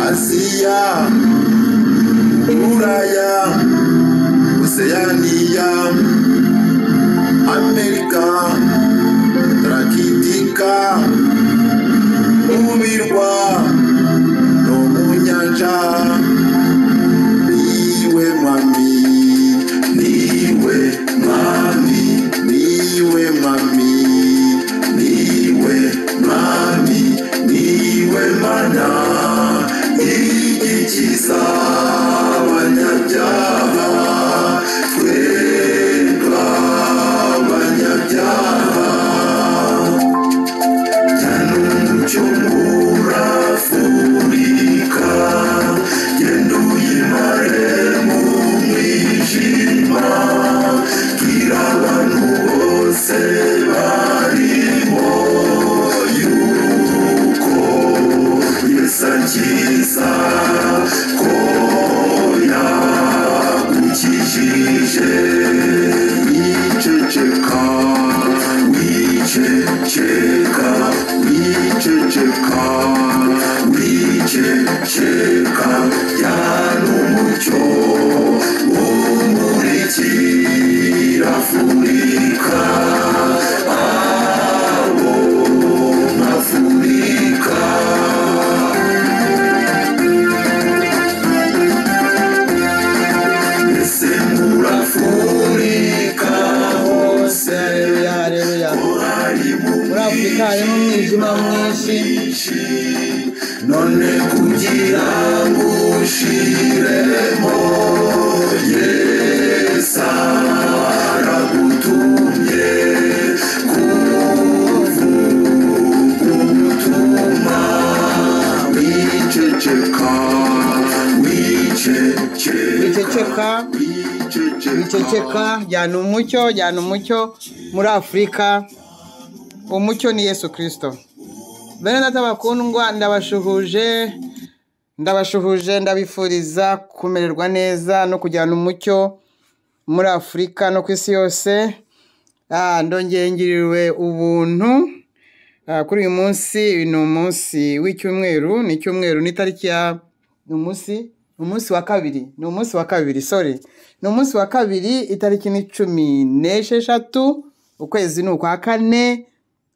Asia, Uraya, Oceania, Amerika, Trakitika, Ubirwa, no mu nyanja. Niwe mwami, niwe mwami, niwe mwami, niwe mwami, niwe mana igikiza abanyabyaha, twebwe abanyabyaha. Umucyo urafurika, genda uyimare mu mwijima, bwira abantu bose barimo yuko Yesu akiza, ko yagukijije. Wiceceka, wiceceka, wiceceka, wiceceka, yana umucyo umurikira Afurika, abo Afurika. Ese muri Afurika hose, muri Afurika harimo umwijima mwinshi, none kugira ngo ushiremo, Yesu aragutumye kuvuga ubutumwa. Wiceceka, wiceceka, wiceceka, jyana umucyo, jyana umucyo muri Afurika. Umucyo ni Yesu Kristo. Bene data bakundwa, ndabashuhuje, ndabifuriza kumererwa neza no kujyana umucyo muri Afurika no ku isi yose. Ndongeye ngiriwe ubuntu kuri uyu munsi. Ni umunsi w'icyumweru, ni icyumweru, ni tariki ya umunsi wa kabiri, ni umunsi wa kabiri, itariki ni 16 ukwezi ni ukwa kane,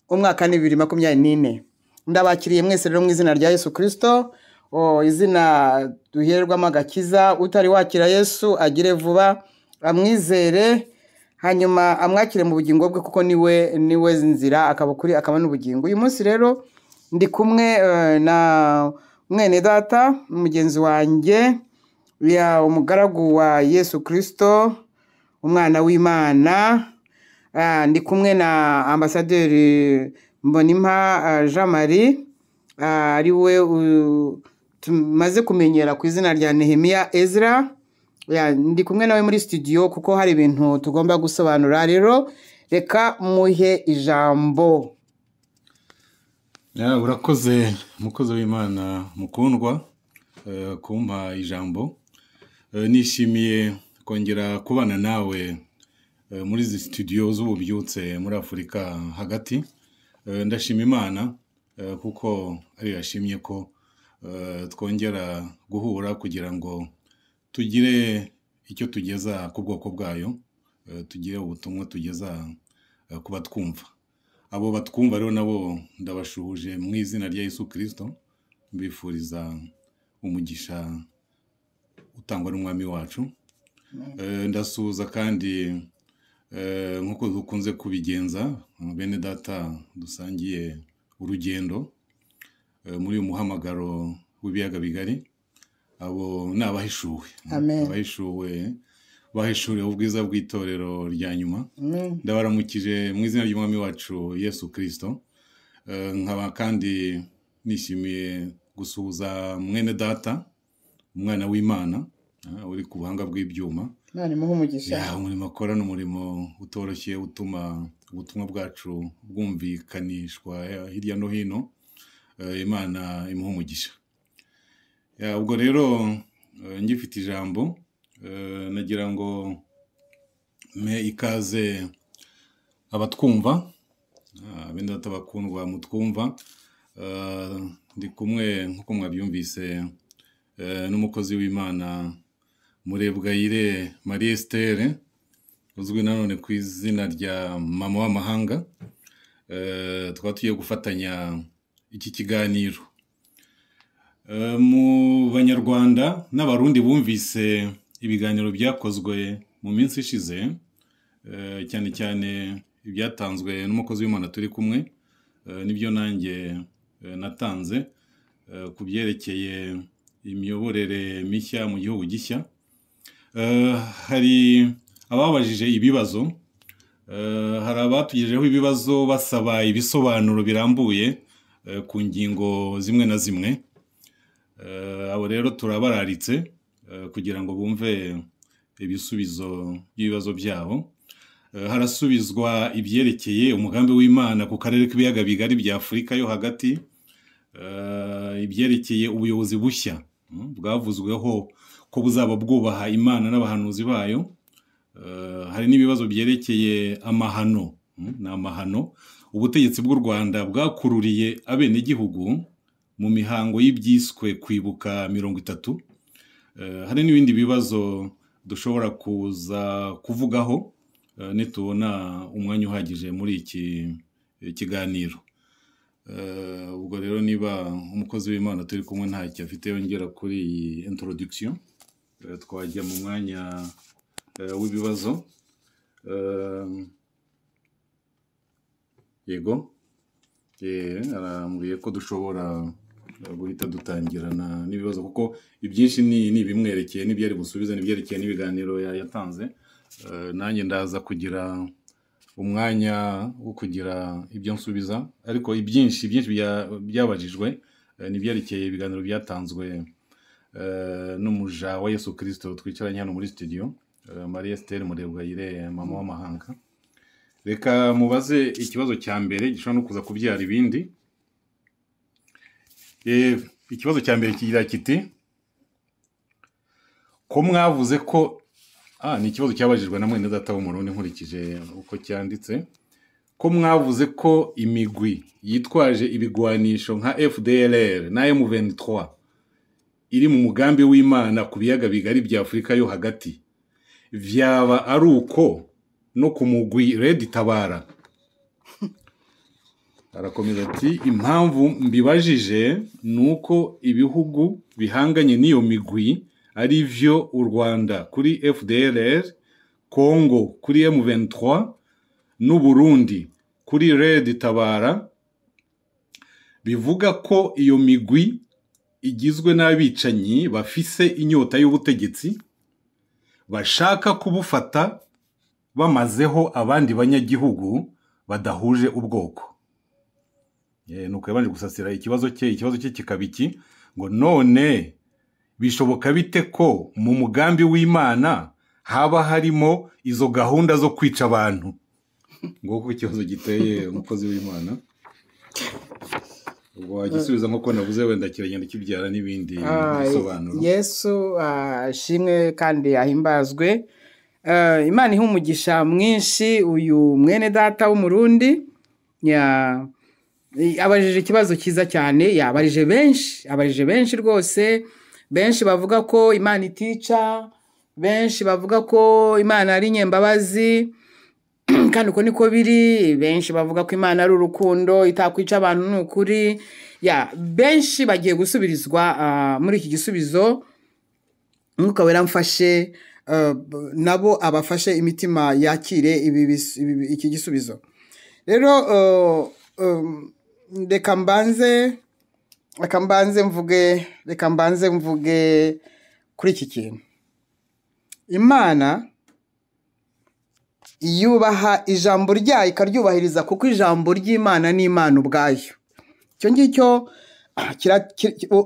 umwaka ni 2024. Ndabakiriye mwese rero mu izina rya Yesu Kristo, izina duhererwamo agakiza. Utari wakira Yesu agire vuba, amwizere, hanyuma amwakire mu bugingo bwe, kuko niwe nzira, akaba ukuri, akaba n'ubugingo. Uyu munsi rero ndi kumwe na mwene data, mugenzi wanjye, umugaragu wa Yesu Kristo, umwana w'Imana. Ndi kumwe na ambasaderi Mbonimpa Jean Marie, ari we tumaze kumenyera ku izina rya Nehemiya Ezra. Ndi kumwe nawe muri studio kuko hari ibintu tugomba gusobanura. Rero reka muhe ijambo. Urakoze mukozi w'Imana mukundwa kumpa ijambo. Nishimiye kongera kubana nawe muri izi studio z'ububyutse muri Afurika hagati. Ndashima Imana kuko ari yashimye ko twongera guhura kugira ngo tugire icyo tugeza ku bwoko bwayo, tugire ubutumwa tugeza ku batwumva. Abo batwumva rero nabo ndabashuhuje mu izina rya Yesu Kristo, mbifuriza umugisha utangwa n'umwami wacu. Ndasuhuza kandi nkuko dukunze kubigenza bene data dusangiye urugendo muri uyu muhamagaro w'ibiyaga bigari. Abo ni abahishuwe, bahishuriwe ubwiza bw'itorero rya nyuma. Ndabaramukije mu izina ry'umwami wacu Yesu Kristo. Nkaba kandi nishimiye gusuhuza mwene data, umwana w'Imana, uri ku buhanga bw'ibyuma. Imana imuhe umugisha. Umurimo akora n'umurimo utoroshye utuma ubutumwa bwacu bwumvikanishwa hirya no hino. Imana imuhe umugisha. Ubwo rero ngifite ijambo, nagira ngo me ikaze abatwumva, bene data bakundwa mutwumva, ndi kumwe nk'uko mwabyumvise n'umukozi w'Imana Murebwayire Marie Esther, uzwi nanone ku izina rya mama w'amahanga. Tukaba tugiye gufatanya iki kiganiro. Mu Banyarwanda n'Abarundi bumvise ibiganiro byakozwe mu minsi ishize, cyane cyane ibyatanzwe n'umukozi w'Imana turi kumwe, nibyo nanjye natanze ku byerekeye imiyoborere mishya mu gihugu gishya. Hari ababajije ibibazo, hari abatugejejeho ibibazo basaba ibisobanuro birambuye ku ngingo zimwe na zimwe. Abo rero turabararitse kugira ngo bumve ibisubizo by'ibibazo byabo. Harasubizwa ibyerekeye umugambi w'Imana ku karere k'ibiyaga bigari bya Afurika yo hagati, ibyerekeye ubuyobozi bushya bwavuzweho ko buzaba bwubaha Imana n'abahanuzi bayo. Hari n'ibibazo byerekeye amahano, n'amahano ubutegetsi bw'u Rwanda bwakururiye abenegihugu mu mihango y'ibyiswe kwibuka 30. Hari n'ibindi bibazo dushobora kuza kuvugaho nitubona umwanya uhagije muri iki kiganiro. Ubwo rero niba umukozi w'Imana turi kumwe ntacyo afite yongera kuri iyi introduction, twajya mu mwanya w'ibibazo. Yego, arambwiye ko dushobora guhita dutangirana n'ibibazo kuko ibyinshi ni ibimwerekeye n'ibyo ari busubize, n'ibyerekeye n'ibiganiro yatanze. Nanjye ndaza kugira umwanya wo kugira ibyo nsubiza, ariko ibyinshi byabajijwe n'ibyerekeye ibiganiro byatanzwe n'umuja wa Yesu Kristo twicaranye hano muri studio, Marie Esther Murebwayire mama w'amahanga. Reka mubaze ikibazo cya mbere gishobora no kuza kubyara ibindi. Ikibazo cya mbere kigira kiti: ko mwavuze ko ni ikibazo cyabajijwe na mwene data w'Umurundi nkurikije uko cyanditse, ko mwavuze ko imigwi yitwaje ibigwanisho nka FDLR na M23 iri mu mugambi w'Imana ku biyaga bigari bya Afurika yo hagati, vyaba ari uko no ku mugwi Red Tabara? Arakomeza ati: impamvu mbibajije nuko ibihugu bihanganye n'iyo migwi ari vyo u Rwanda kuri FDLR, Congo kuri M23 n'u Burundi kuri Red Tabara, bivuga ko iyo migwi igizwe n'abicanyi bafise inyota y'ubutegetsi, bashaka kubufata bamazeho abandi banyagihugu badahuje ubwoko. Nuko yabanje gusasira ikibazo cye kikaba iki ngo none bishoboka bite ko mu mugambi w'Imana haba harimo izo gahunda zo kwica abantu? Ngoko ikibazo giteye umukozi w'Imana. Ubwo agisubiza nk'uko navuze, wenda kiragenda kibyara n'ibindi bisobanuro. Yesu ashimwe kandi ahimbazwe. Imana iha umugisha mwinshi uyu mwene data w'Umurundi. Abajije ikibazo cyiza cyane, yabarije benshi rwose. Benshi bavuga ko Imana itica, benshi bavuga ko Imana ari nyembabazi, kandi uko niko biri. Benshi bavuga ko Imana ari urukundo itakwica abantu n'ukuri. Benshi bagiye gusubirizwa muri iki gisubizo. Mwuka Wera mfashe nabo abafashe imitima yakire iki gisubizo. Rero reka mbanze mvuge kuri iki kintu. Imana yubaha ijambo ryayo ikaryubahiriza, kuko ijambo ry'Imana ni Imana ubwayo. Icyo ngicyo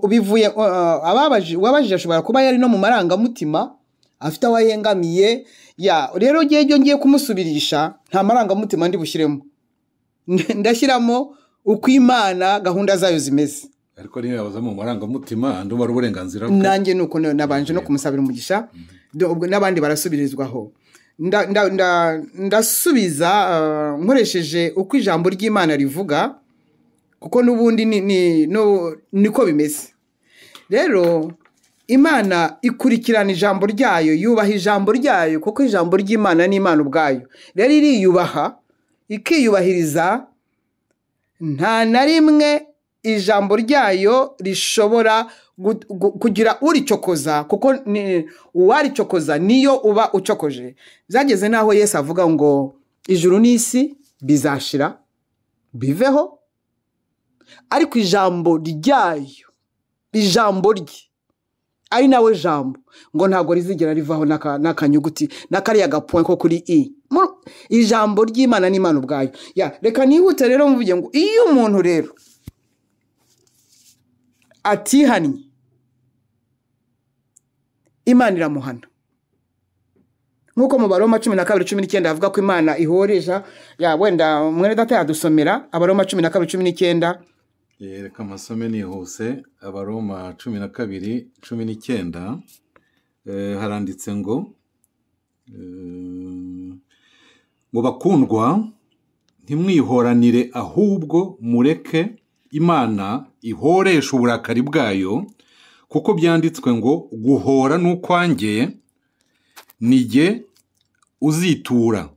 bivuye uwabajije ashobora kuba yari no mu marangamutima afite aho yengamiye. Rero ngiye kumusubirisha, nta marangamutima ndi bushyiremo, ndashyiramo uko Imana gahunda zayo zimeze. Ariko niyo yabaza mu marangamutima andi ubara uburenganzira bwe. Nanjye nuko nabanje no kumusabira umugisha, n'abandi barasubirizwaho. Ndasubiza nkoresheje uko ijambo ry'Imana rivuga, kuko n'ubundi niko bimeze. Rero Imana ikurikirana ijambo ryayo, yubaha ijambo ryayo, kuko ijambo ry'Imana ni Imana ubwayo. Rero iriyubaha, ikiyubahiriza, nta na rimwe ijambo ryayo rishobora kugira uricokoza, kuko uwaricokoza niyo uba ucokoje. Byageze naho Yesu avuga ngo ijuru n'isi bizashira biveho, ariko ijambo ryayo, ijambo rye ari nawe jambo, ngo ntabwo rizigera rivaho n'akanyuguti n'akariya gapoint ko kuri i. Ijambo ry'Imana ni Imana ubwayo. Reka nihute rero mvuge ngo iyo umuntu rero atihannye, Imana iramuhana. Nkuko mu Baroma 12:19 avuga ko Imana ihoresha, wenda mwene data yadusomera Abaroma 12:19. Reka amasome nihuse. Abaroma 12:19 haranditse ngo bakundwa, ntimwihoranire, ahubwo mureke Imana ihoresha uburakari bwayo, kuko byanditswe ngo guhora n'ukwanjye nijye uzitura,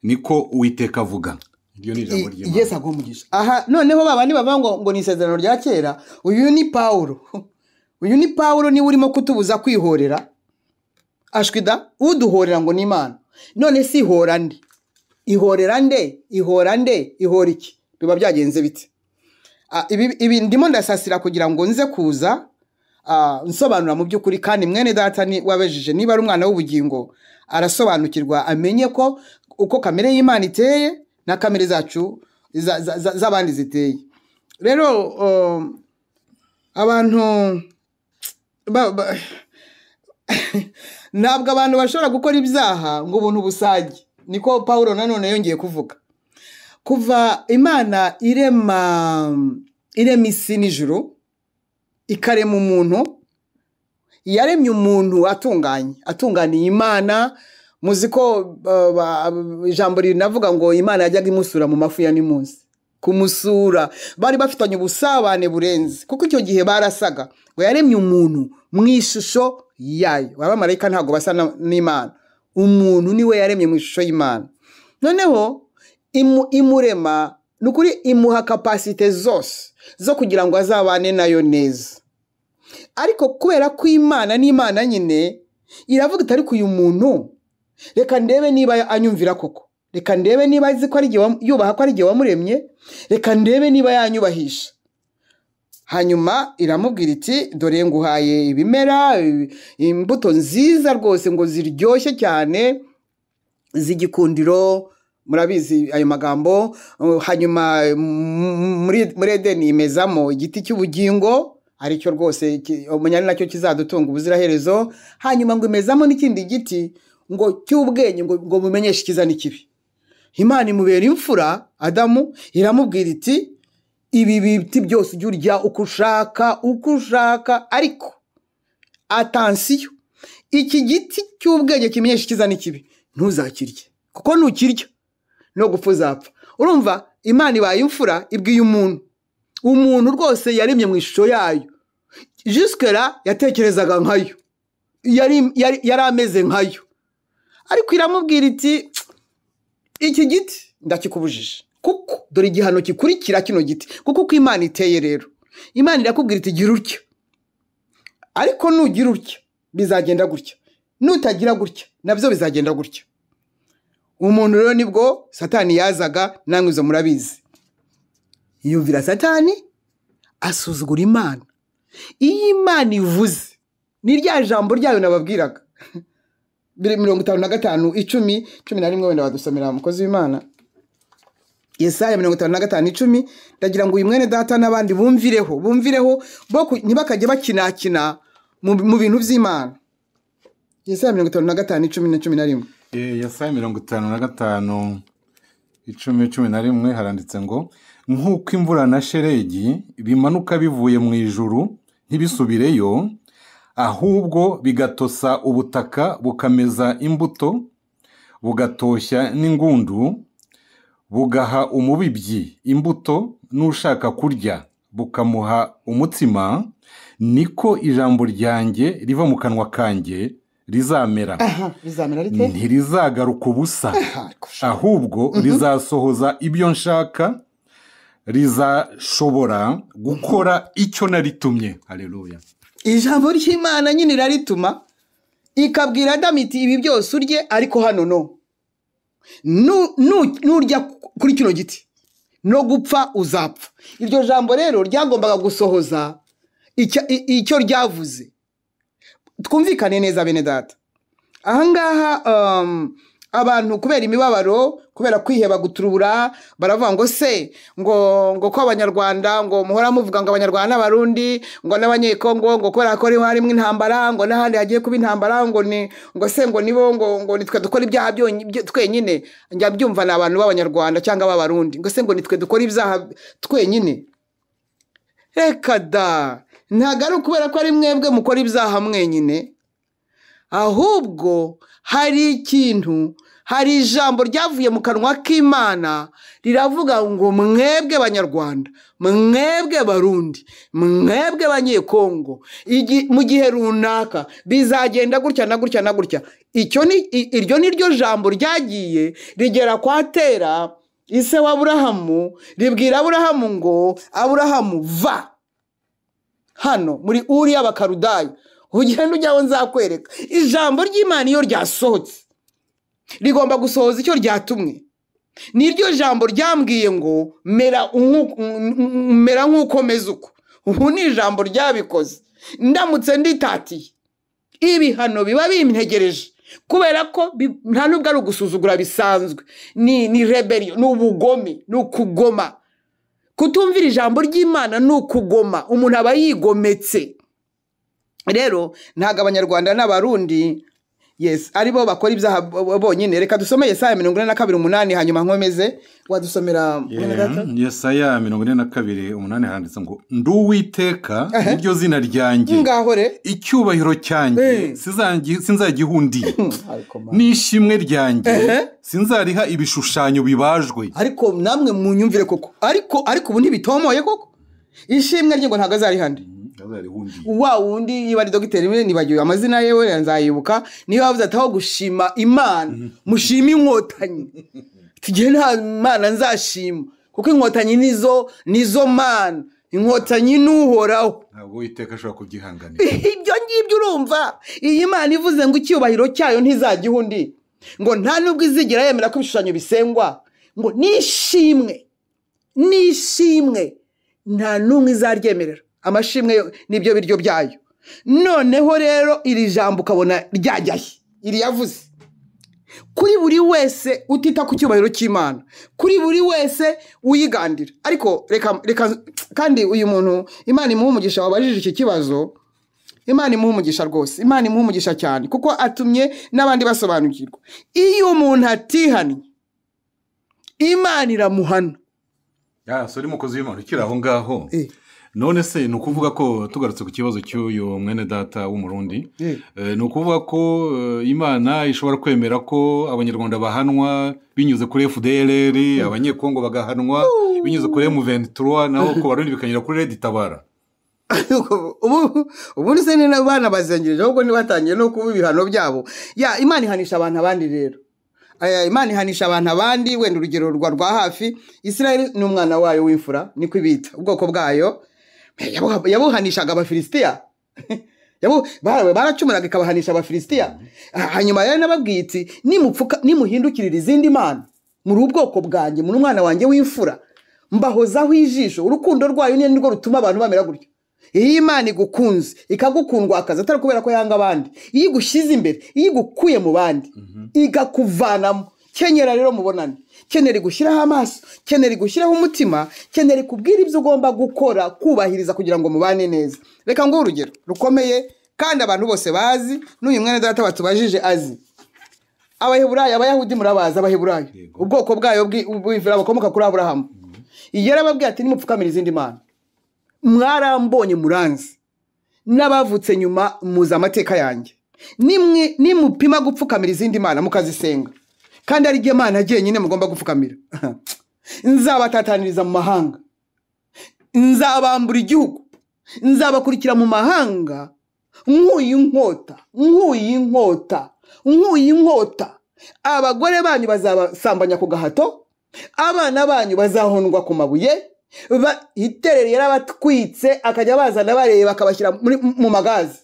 niko Uwiteka avuga. Iryo ni ijambo ry'Imana. Yesu agumugisha. Aha noneho babandi bavuga ngo ni isezerano rya kera. Uyu ni Paulo. Uyu ni Paulo niwe urimo kutubuza kwihorera. Ashwida uduhorera ngo ni Imana. None si ihora nde? Ihorera nde? Ihora nde? Ihora iki? Biba byagenze bite? Ibi ndimo ndasasira kugira ngo nze kuza nsobanura mu by'ukuri, kandi mwene data ni wabejije, niba ari umwana w'ubugingo arasobanukirwa, amenye ko uko kamere y'Imana iteye na kamere zacu z'abandi ziteye. Rero abantu ntabwo abantu bashobora gukora ibyaha ngo ubuntu busage, niko Paulo nanone yongeye kuvuga. Kuva Imana irema isi n'ijuru, ikarema umuntu, yaremye umuntu atunganiye Imana. Muzi ko ijambo rinavuga ngo Imana yajyaga imusura mu mafu ya nimunsi. Kumusura bari bafitanye ubusabane burenze, kuko icyo gihe barasaga. Ngo yaremye umuntu mu ishusho yayo. Abamarayika ntabwo basa n'Imana, umuntu niwe yaremye mu ishusho y'Imana. Noneho imurema, nukuri imuha capacité zose zo kugira ngo azabane nayo neza. Ariko kubera ko Imana ni Imana nyine, iravuga itari ku uyu muntu, reka ndebe niba anyumvira koko, reka ndebe niba azi ko ari igihe yubaha ko ari igihe wamuremye, reka ndebe niba yanyubahisha. Hanyuma iramubwira iti dore nguhaye ibimera, imbuto nziza rwose ngo ziryoshye cyane z'igikundiro, murabizi ayo magambo. Hanyuma muri Edeni imezamo igiti cy'ubugingo, aricyo rwose umunyana nacyo kizadutunga ubuziraherezo. Hanyuma ngo imezamo n'ikindi giti ngo cy'ubwenge, ngo mumenyeshe ikiza n'ikibi. Imana imubera imfura Adamu, iramubwira iti ibi biti byose ujya urya uko ushaka, ariko atansiyo, iki giti cy'ubwenge kimenyesha ikiza n'ikibi ntuzakirye, kuko nukirya no gupfa uzapfa. Urumva Imana ibaye imfura, ibwiye umuntu rwose yaremye mu ishusho yayo. Jusque là yatekerezaga nkayo, yari ameze nkayo, ariko iramubwira iti iki giti ndakikubujije, kuko dore igihano kikurikira kino giti. Kuko uko Imana iteye rero, Imana irakubwira iti gira utya, ariko nugira utya bizagenda gutya, nutagira gutya nabyo bizagenda gutya. Umuntu rero nibwo Satani yazaga, namwe zo murabizi. Yumvira Satani, asuzugura Imana. Iyo Imana ivuze, ni rya jambo ryayo nababwiraga 55:10-11 wenda wadusomera mukozi w'Imana. Yesaya 55:10. Ndagira ngo uyu mwene data n'abandi bumvireho ntibakajye bakinakina mu bintu by'Imana. Yesaya 55:10-11. Yesaya 55:10-11 haranditse ngo nk'uko imvura na shelegi bimanuka bivuye mu ijuru ntibisubireyo, ahubwo bigatosa ubutaka bukameza imbuto, bugatoshya n'ingundu, bugaha umubibyi imbuto n'ushaka kurya bukamuha umutsima, niko ijambo ryanjye riva mu kanwa kanjye rizamera. Bizamera rite? Ntirizagaruka ubusa, ahubwo rizasohoza ibyo nshaka, rizashobora gukora icyo naritumye. Haleluya. Ijambo ry'Imana nyine irarituma ikabwira Adamu iti ibi byose urye, ariko hano nurya kuri kino giti no gupfa uzapfa. Iryo jambo rero ryagombaga gusohoza icyo ryavuze. Twumvikane neza bene data. Ahangaha abantu kubera imibabaro, kubera kwiheba guturubura, baravuga ngo se ngo ko abanyarwanda ngo muhora muvuga ngo abanyarwanda n'abarundi ngo n'abanyekongo ngo kubera ko harimo intambara ngo n'ahandi hagiye kuba intambara ngo se ngo nibo ngo nitwe dukora ibyaha twenyine. Njya byumva ni abantu b'abanyarwanda cyangwa b'abarundi ngo se ngo nitwe dukora ibyaha twenyine. Reka da, ntabwo ari ukubera ko ari mwebwe mukora ibyaha mwenyine, ahubwo hari ikintu, hari ijambo ryavuye mu kanwa k'Imana riravuga ngo mwebwe banyarwanda, mwebwe barundi, mwebwe banyekongo, mu gihe runaka bizagenda gutya na gutya na gutya. Iryo ni ryo jambo ryagiye rigera kwa Tera ise wa Aburahamu, ribwira Aburahamu ngo Aburahamu va hano muri Uri y'Abakaludayo ugenda ujyaho nzakwereka. Ijambo ry'Imana iyo ryasohotse rigomba gusohoza icyo ryatumwe. Niryo jambo ryambwiye ngo mera nk'uko meze uko. Ubu ni ijambo ryabikoze. Ndamutse nditatiye ibihano biba bintegereje, kubera ko nta nubwo ari ugusuzugura bisanzwe, ni rebellion, ni ubugome, ni ukugoma. Kutumvira ijambo ry'Imana ni ukugoma, umuntu aba yigometse. Rero ntago abanyarwanda n'abarundi aribo bakora ibyaha bonyine. Reka dusome Yesaya 42:8 hanyuma nkomeze. Wadusomera Yesaya 42:8 handitse ngo nduwiteka iryo zina ryanjye, ngaho re icyubahiro cyanjye sinzagihundi, n'ishimwe ryanjye sinzariha ibishushanyo bibajwe. Ariko namwe munyumvire koko, ariko ubu ntibitomoye koko. Ishimwe rye ngo ntago azarihande. Wa wundi niba ari dogiteri mwe nibagiwe amazina yewe nzayibuka, niyo bavuze ataho gushima Imana, mushima inkotanyi. Tugiye nta Imana nzashima, kuko inkotanyi nizo Mana, inkotanyi n'uhoraho. Ntabwo Uwiteka ashobora kubyihanganira. Ibyo ngibyo urumva, iyi Mana ivuze ngo icyubahiro cyayo ntizagihundi, ngo nta nubwo izigera yemera ko ibishushanyo bisengwa, ngo nishimwe nta numwe izaryemerera. Amashimwe nibyo biryo byayo. Noneho rero iri jambo ukabona ryajyahe, iri yavuze kuri buri wese utita ku cyubahiro cy'Imana, kuri buri wese uyigandira. Ariko reka kandi uyu muntu Imana imuha umugisha wabajije iki kibazo, Imana imuha umugisha rwose, Imana imuha umugisha cyane, kuko atumye n'abandi basobanukirwa. Iyo umuntu atihanye Imana iramuhana. Sori mukozi w'Imana ukiri aho ngaho. None se ni ukuvuga ko tugarutse ku kibazo cy'uyu mwene data w'umurundi, ni ukuvuga ko Imana ishobora kwemera ko abanyarwanda bahanwa binyuze kuri FDLR, abanyekongo bagahanwa binyuze kuri M23, naho ko barundi bikanyura kuri Red Tabara. Ubu se ni n'abana bazengereje ahubwo nibatangiye no kuba ibihano byabo. Imana ihanisha abantu abandi rero. Imana ihanisha abantu abandi. Wenda urugero rwa hafi, Israel ni umwana wayo w'imfura, niko ibita ubwoko bwayo. Yabuhanishaga Abafilisitiya. Baracumuraga ikabahanisha Abafilisitiya. Hanyuma rero nababwitsi nimuhindukirira izindi mana, muri ubwoko bwanjye, muri umwana wanjye w'imfura, mbahozaho ijisho. Urukundo rwayo ni rwo rutuma abantu bamera gutyo. Iyi Imana igukunze ikagukundwa akaza atari kubera ko yanga abandi, iyo igushyize imbere, iyo igukuye mu bandi igakuvanamo. Kenyera rero mubonane, kenera gushyiraho amaso, kenera gushyiraho umutima, kenera kubwira ibyo ugomba gukora, kubahiriza kugira ngo mubane neza. Reka ngo urugero rukomeye kandi abantu bose bazi, n'uyu mwene data batubajije azi. Abaheburayo, Abayahudi murabaza Abaheburayo, ubwoko bwayo bw'Imfura bakomoka kuri Aburahamu. Yarababwiye ati nimupfukamira izindi mana, mwarambonye muranzi, n'abavutse nyuma muza amateka yanjye. Nimupima gupfukamira izindi mana mukazisenga, kandi ari igihe Mana agiye nyine mugomba gupfukamira, nzabatataniriza mu mahanga, nzabambura igihugu, nzabakurikira mu mahanga nkuye inkota, abagore banyu bazabasambanya ku gahato, abana banyu bazahondwa ku mabuye, iterere yarabatwitse akajya bazana bareba akabashyira mu magazi.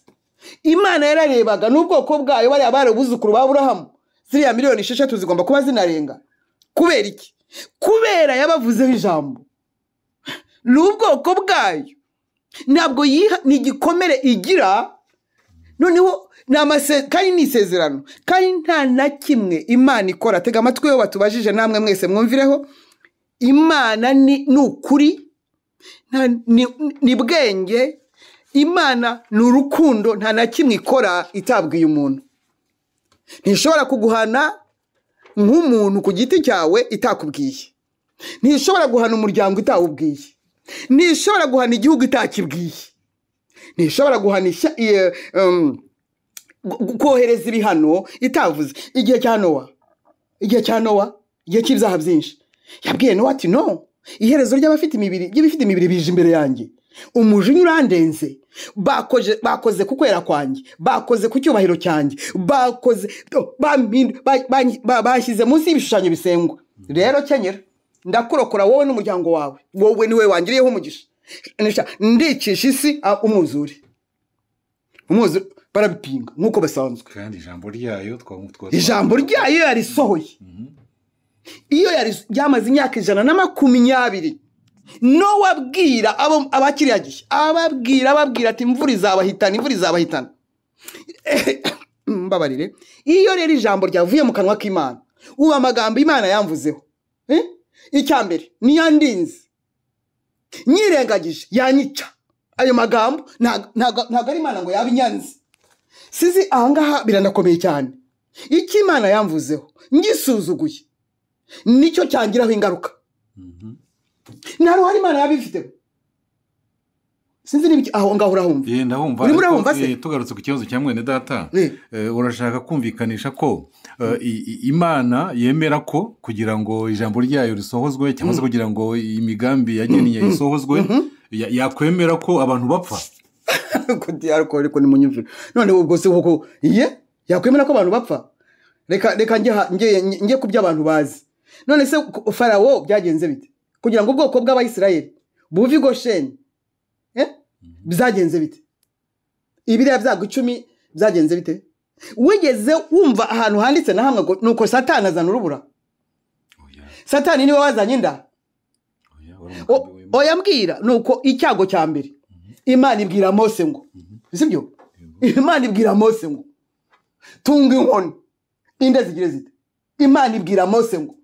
Imana yararebaga n'ubwoko bwayo bariya barabuzukuru ba Aburahamu, ziriya miliyoni 6 zigomba kuba zinarenga. Kubera iki? Kubera yabavuzeho ijambo. N'ubwoko bwayo ntabwo ni igikomere igira, noneho kandi ni isezerano, kandi nta na kimwe Imana ikora. Tega amatwi yo batubajije namwe mwese mwumvireho. Imana ni ukuri, ni bwenge, Imana ni urukundo, nta na kimwe ikora itabwiye umuntu. Ntishobora kuguhana nk'umuntu ku giti cyawe itakubwiye, ntishobora guhana umuryango itawubwiye, ntishobora guhana igihugu itakibwiye, ntishobora guhanisha kohereza ibihano itavuze. Igihe cya Nowa, igihe cy'ibyaha byinshi, yabwiye Nowa ati no, iherezo ry'ibifite imibiri bije imbere yanjye, umujinya urandenze, bakoze ku kwera kwanjye, bakoze ku cyubahiro cyanjye, bashyize munsi y'ibishushanyo bisengwa. Rero kenyera, ndakurokora wowe n'umuryango wawe, wowe niwe wangiriyeho umugisha, ndicisha isi umwuzure barabipinga nk'uko basanzwe. Kandi ijambo ryayo yarisohoye. Iyo ryamaze imyaka 120, Nowa abwira abakiriya gihe, ababwira ati imvura izabahitana. Mbabarire, iyo rero ijambo ryavuye mu kanwa k'Imana, ubu amagambo Imana yamvuzeho, icyambere niyandinze, nyirengagije yanyica. Ayo magambo ntago ari Imana ngo yabinyanze. Sizi ahangaha biranakomeye cyane. Iki Imana yamvuzeho ngisuzuguye nicyo cyangiraho ingaruka. Nta ruhare Imana yabifite. Sinzi niba aho ngaho urahumva. Ndahumva. Tugarutse ku kibazo cya mwene data, urashaka kumvikanisha ko Imana yemera ko kugira ngo ijambo ryayo risohozwe, cyangwa se kugira ngo imigambi yagennye isohozwe, yakwemera ko abantu bapfa. Ariko ni munyumvira. None ubwo se koko yakwemera ko abantu bapfa? Reka njye ku by'abantu bazi. None se Farawo byagenze bite kugira ngo ubwoko bw'Abayisiraheli buve i Gosheni? Byagenze bite? Ibiriya byago 10 byagenze bite? Wigeze wumva ahantu handitse na hamwe nuko Satani azana urubura? Satani niwe wazanye inda. Oyambwira nuko icyago cya mbere Imana ibwira Mose ngo, sibyo? Imana ibwira Mose ngo tunga inkoni, inda zigire zite. Imana ibwira Mose ngo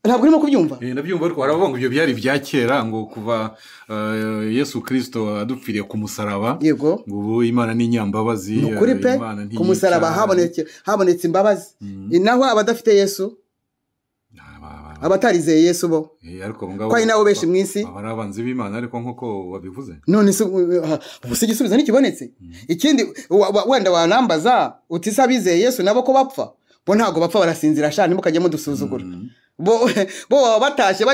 ntabwo urimo kubyumva? Ndabyumva, ariko haravuga ngo ibyo byari bya kera, ngo kuva Yesu Kristo adupfiriye ku musaraba, yego, ngo ubu Imana ni nyambabazi. Nukuri pe, ku musaraba habonetse imbabazi. Naho abadafite Yesu, abatarizeye Yesu bo, ko ari nabo benshi mu isi, abarabanzi b'Imana, ariko nk'uko wabivuze. None se igisubizo ntikibonetse. Ikindi wenda wanambaza uti se abizeye Yesu nabo ko bapfa? Bo ntago bapfa, barasinzira shani, mukajye mudusuzugura. Bo batashye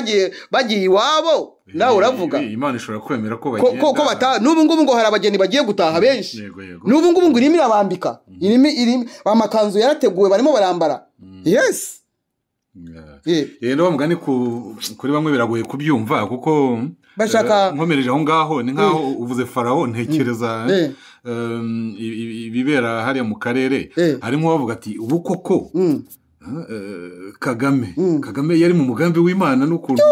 bagiye iwabo, nawe uravuga Imana ishobora kwemera ko bagenda ko bataha. N'ubu ngubu ngo hari abageni bagiye gutaha benshi. N'ubu ngubu ngo irimo irabambika, irimo amakanzu yarateguwe barimo barambara. Yes. Rero mugani kuri bamwe biragoye kubyumva, kuko bashaka nkomereje aho ngaho ni nkaho uvuze Farawo, ntekereza ibibera hariya mu karere. Harimo bavuga ati ubu koko Kagame yari mu mugambi w'Imana n'ukuntu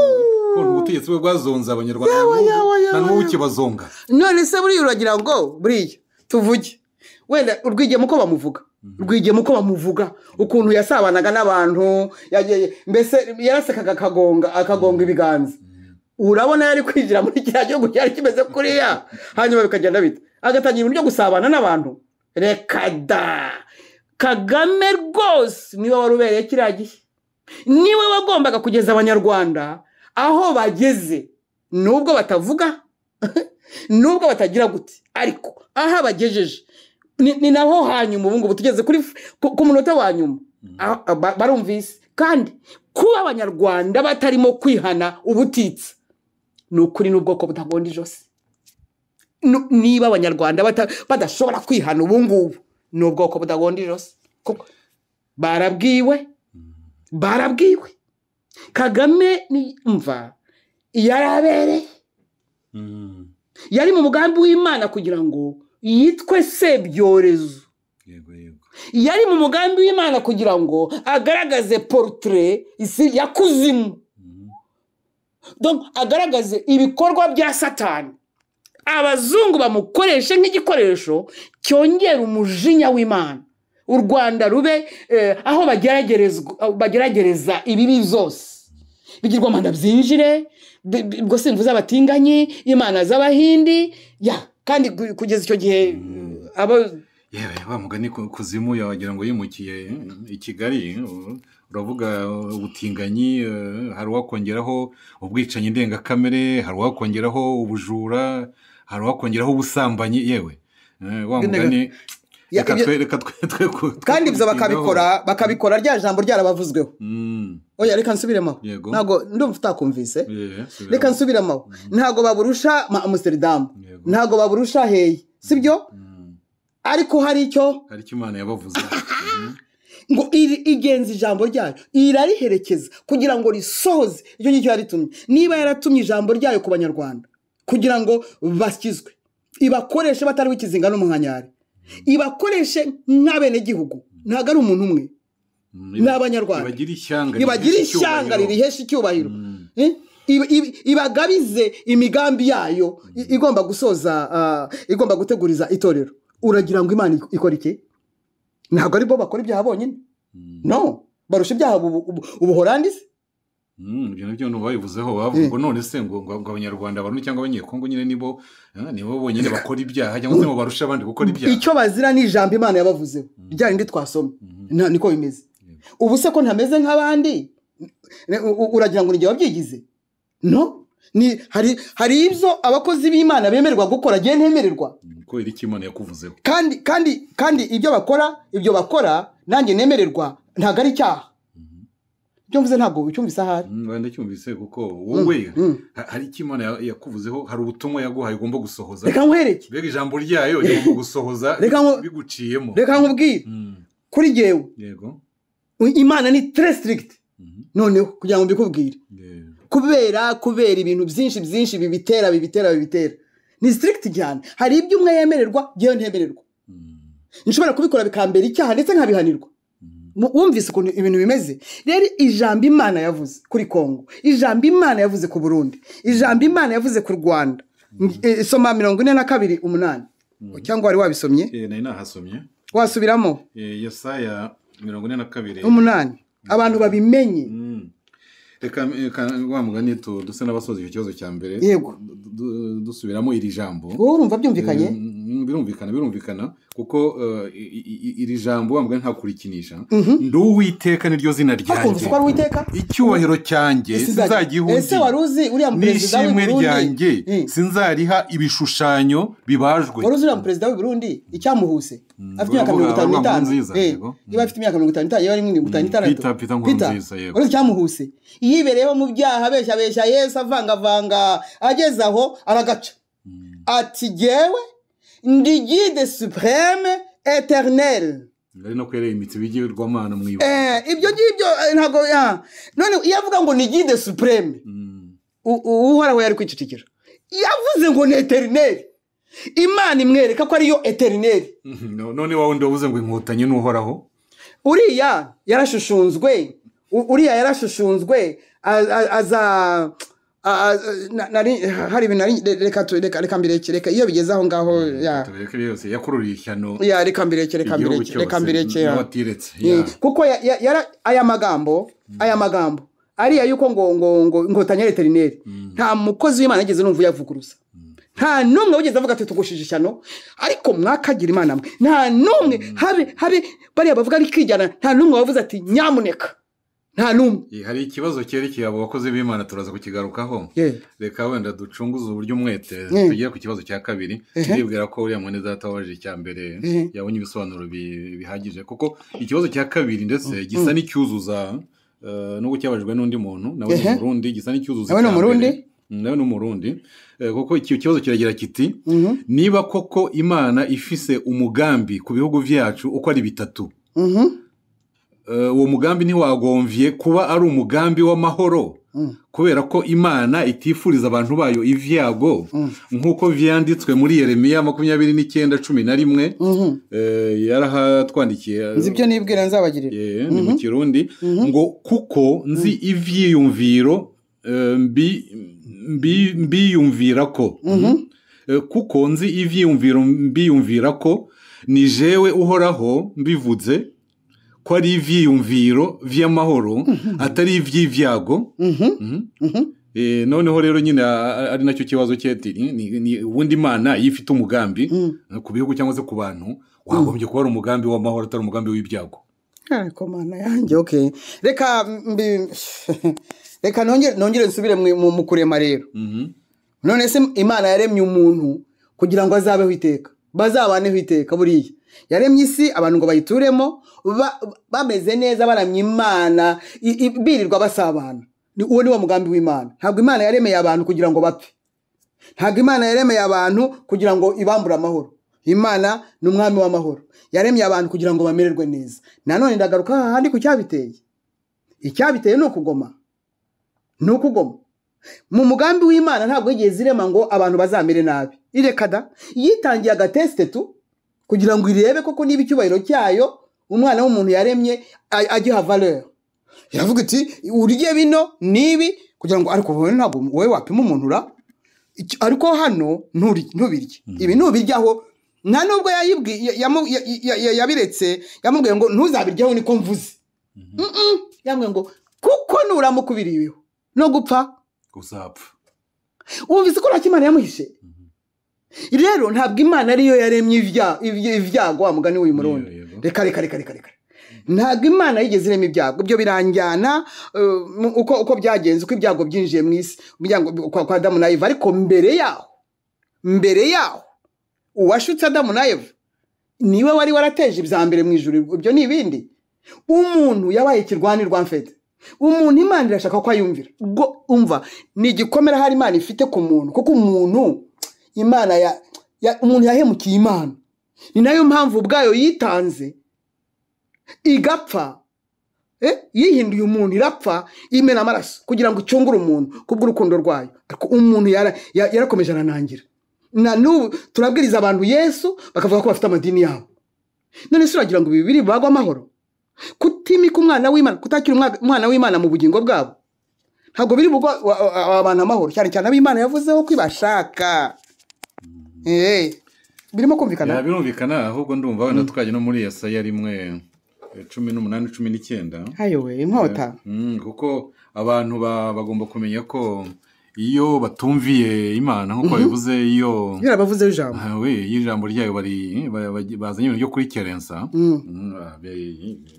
ubutegetsi bwe bwazonza Abanyarwanda nta n'uwo ukibazonga. None se buriya uragira ngo buriya tuvuge wenda Rwigema uko bamuvuga ukuntu yasabanaga n'abantu, mbese yarasekaga akagonga ibiganza. Urabona yari kwinjira muri kiriya gihugu cyari kimeze kuriya, hanyuma bikagenda bite, agatangira ibintu byo gusabana n'abantu? Reka da! Kagame rwose niwe warubereye kiriya gihe, niwe wagombaga kugeza Abanyarwanda aho bageze, nubwo batavuga nubwo batagira gute, ariko aho bagejeje ni naho hanyuma. Ubu ngubu tugeze ku munota wa nyuma, barumvise kandi kuba abanyarwanda batarimo kwihana ubutitsa ni ukuri n'ubwoko butagonda ijosi. Niba abanyarwanda badashobora kwihana ubu ngubu ni ubwoko butagonda ijosi. Barabwiwe Kagame ni mva yarabereye yari mu mugambi w'Imana kugira ngo yitwe Sebyorezo. Yari mu mugambi w'Imana kugira ngo agaragaze portrait isi ya kuzimu. Donc agaragaze ibikorwa bya Satani. Abazungu bamukoreshe nk'igikoresho cyongera umujinya w'Imana. U Rwanda rube aho bageragereza ibibi byose. Bigirwa manda byinjire ubwo simvuze abatinganyi Imana z'Abahindi kandi kugeza icyo gihe abo yewe wa mugani kuzimu yagira ngo yimukiye i Kigali. Uravuga ubutinganyi, hari wakongeraho ubwicanyi ndengakamere, hari wakongeraho ubujura, hari wakongeraho ubusambanyi. Yewe wa mugani reka kandi ibyo bakabikora rya jambo ryarabavuzweho. Oya reka nsubiremo, ntago ndumva utakumvise. Reka nsubiremo, ntago baburusha Amsterdam, ntago baburusha Hey, sibyo? Ariko hari icyo Imana yabavuze ngo igenza ijambo ryayo irariherekeza kugira ngo risohoze icyo ngicyo yaritumye. Niba yaratumye ijambo ryayo ku banyarwanda kugira ngo bakizwe, ibakoreshe batari wikizinga n'umuhanyari, ibakoreshe nk'abene gihugu, ntago ari umuntu umwe, n'abanyarwanda ibagira ishyanga ririhesha icyubahiro. Ibagabize imigambi yayo igomba gusoza, igomba guteguriza itorero. Uragira ngo Imana ikora iki? Ntabwo ari bo bakora ibyaha bonyine, no, barusha ibyaha ubuholandi se. Ibyo nabyo nubayivuzeho bavuga ngo none se ngo abanyarwanda abantu cyangwa abanyekongo nyine nibo bonyine bakora ibyaha cyangwa se barusha abandi gukora ibyaha. Icyo bazira ni ijambo Imana yabavuzeho ryarindi twasomye. Niko bimeze. Ubu se ko ntameze nk'abandi uragira ngo nige wabyigize? No, ni hari ibyo abakozi b'Imana bemererwa gukora giye ntemererwa ko iri Imana yakuvuzeho. Kandi ibyo bakora nanjye nemererwa ntago ari icyaha. Cyumvise ntabwo ucyumvise ahari. Wenda cyumvise kuko wowe hari Imana yakuvuzeho, hari ubutumwa yaguhaye ugomba gusohoza. Reka nkwereke. Bega ijambo ryayo ugomba gusohoza biguciyemo. Reka nkubwire. Kuri jewe. Yego. Imana ni très strict. Noneho kugira ngo mbikubwire. Kubera ibintu byinshi bibitera. Ni strict cyane. Hari ibyo umwe yemererwa, giye ntemererwa. Nshobora kubikora bikambera icyaha ndetse nkabihanirwa. Wumvise ukuntu ibintu bimeze. Rero ijambo Imana yavuze kuri Kongo, ijambo Imana yavuze ku Burundi, ijambo Imana yavuze ku Rwanda. Soma 42:8 cyangwa wari wabisomye? Nari nahasomye. Wasubiramo? Yesaya 42:8. Abantu babimenye. Reka wa mugani duse n'abasoza icyo kibazo cya mbere. Yego. Dusubiramo iri jambo. Urumva byumvikanye? Birumvikana kuko iri jambo wa mugani ntakurikinisha. Nduwiteka niryo zina ryanjye. Icyubahiro cyanjye sinzagihungira. Ese waruzi uriya perezida w'u Burundi ryanjye sinzariha ibishushanyo bibajwe. Waruzi uriya perezida w'u Burundi icyamuhuse? Afite imyaka 55. Niba afite imyaka 55 yari 56. Peter Nkurunziza yego. Waruzi icyamuhuse? Yibereyeho mu byaha abeshya Yesu avanga ageze aho aragaca. Ati jewe ndi guide supreme éternel. Ngari no kwereye imitsi bigirwamana mwiba. Ibyo ngibyo ntago none yavuga ngo ni guide supreme. Uhoraho yari kwicicikira. Yavuze ngo ni éternel. Imana imwereka ko ari yo éternel. None wawe ndavuze ngo inkotanye n'uhoraho. Uriya yarashushunzwe aza hari ibintu reka mbireke iyo bigeze aho ngaho yakururiye ishyano reka mbireke kuko aya magambo ariya yuko ngo inkotanye y'eterineri nta mukozi w'Imana yigeze numva yavuguruza. Nta numwe wigeze avuga ati tugushije ishyano, ariko mwakagira Imana nta numwe habe bariya bavuga ari kwijyana, nta numwe wavuze ati nyamuneka nta n'umwe. hari ikibazo cyerekeye abo bakozi b'Imana turaza kukigarukaho. Reka wenda ducunguze uburyo umwete tugiye ku kibazo cya kabiri. Ndibwira ko uriya mwene data waje icya mbere yabonye ibisobanuro bihagije kuko ikibazo cya kabiri ndetse gisa n'icyuzuza nubwo cyabajwe n'undi muntu nawe ni Umurundi gisa n'icyuzuza nawe ni Umurundi kuko iki kibazo kiragira kiti niba koko Imana ifise umugambi ku bihugu vyacu uko ari bitatu uwo mugambi ntiwagomvye kuba ari umugambi w'amahoro kubera ko Imana itifuriza abantu bayo ivyago nk'uko vyanditswe muri Yeremiya 29:11 yarahatwandikiye nzi ibyo nibwira nzabagirira ni mu Kirundi ngo kuko nzi ivyiyumviro mbiyumvira ko kuko nzi ivyiyumviro mbiyumvira ko ni jewe uhoraho mbivuze ko ari ivyiyumviro vy'amahoro atari ivy'ivyago. Noneho rero nyine ari nacyo kibazo cyeti ni ubundi Imana yifite umugambi ku bihugu cyangwa se ku bantu wagombye kuba ari umugambi w'amahoro atari umugambi w'ibyago. Ariko Mana yanjye okay reka nongere nsubire mu kurema rero. None se Imana yaremye umuntu kugira ngo azabeho iteka bazabaneho iteka buriya yaremye isi abantu ngo bayituremo bameze neza baramye Imana birirwa basabana. Uwo ni wo mugambi w'Imana. Ntabwo Imana yaremeye abantu kugira ngo bapfe. Ntabwo Imana yaremeye abantu kugira ngo ibambure amahoro. Imana ni umwami w'amahoro. Yaremye abantu kugira ngo bamererwe neza. Nanone ndagaruka handi ku cyabiteye. Icyabiteye ni ukugoma. Mu mugambi w'Imana ntabwo yigeze irema ngo abantu bazamere nabi. Irekada yitangiye agateste tu kugira ngo irebe koko niba icyubahiro cyayo umwana w'umuntu yaremye agiha valeur. Yavuga iti urye bino nibi kugira ngo ariko wowe ntabwo wowe wapima umuntu ra ariko hano ntubirye ibi ntubiryaho nta nubwo yabiretse yamubwiye ngo ntuzabiryaho niko mvuze yamwe ngo kuko nuramukubiriyeho no gupfa uzapfa. Wumvise ko Imana yamuhishe. Rero ntabwo Imana ariyo yaremye ivyago wa mugani w'uyu Murundi. Reka ntabwo Imana yigeze irema ibyago. Byo biranjyana uko byagenze uko ibyago byinjiye mu isi kwa Adamu na Eva. Ariko mbere yaho uwashutse Adamu na Eva niwe wari warateje ibya mbere mu ijuru. Ibyo ni ibindi. Umuntu yabaye ikirwanirwa mfete. Umuntu Imana irashaka ko ayumvira. Ubwo umva ni igikomera hari Imana ifite ku muntu kuko umuntu Imana umuntu yahemukiye Imana. Ni nayo mpamvu ubwayo yitanze igapfa yihinduye umuntu irapfa imena amaraso kugira ngo icungure umuntu kubw'urukundo rwayo. Ariko umuntu yarakomeje aranangira. Na n'ubu turabwiriza abantu Yesu bakavuga ko bafite amadini yabo. None se uragira ngo bibiri bagwa amahoro? Kutimika umwana w'Imana kutakira umwana w'Imana mu bugingo bwabo ntabwo biri bugwa abantu amahoro cyane cyane ab'Imana yavuzeho kwibashaka. Birimo kumvikana birumvikana ahubwo ndumva wenda twaje no muri Yesaya 1:18-19 ayowe inkota kuko abantu bagomba kumenya ko iyo batumviye Imana nkuko bivuze iyo bavuze ijambo ijambo ryayo bazanye ibintu byo kuri kerensa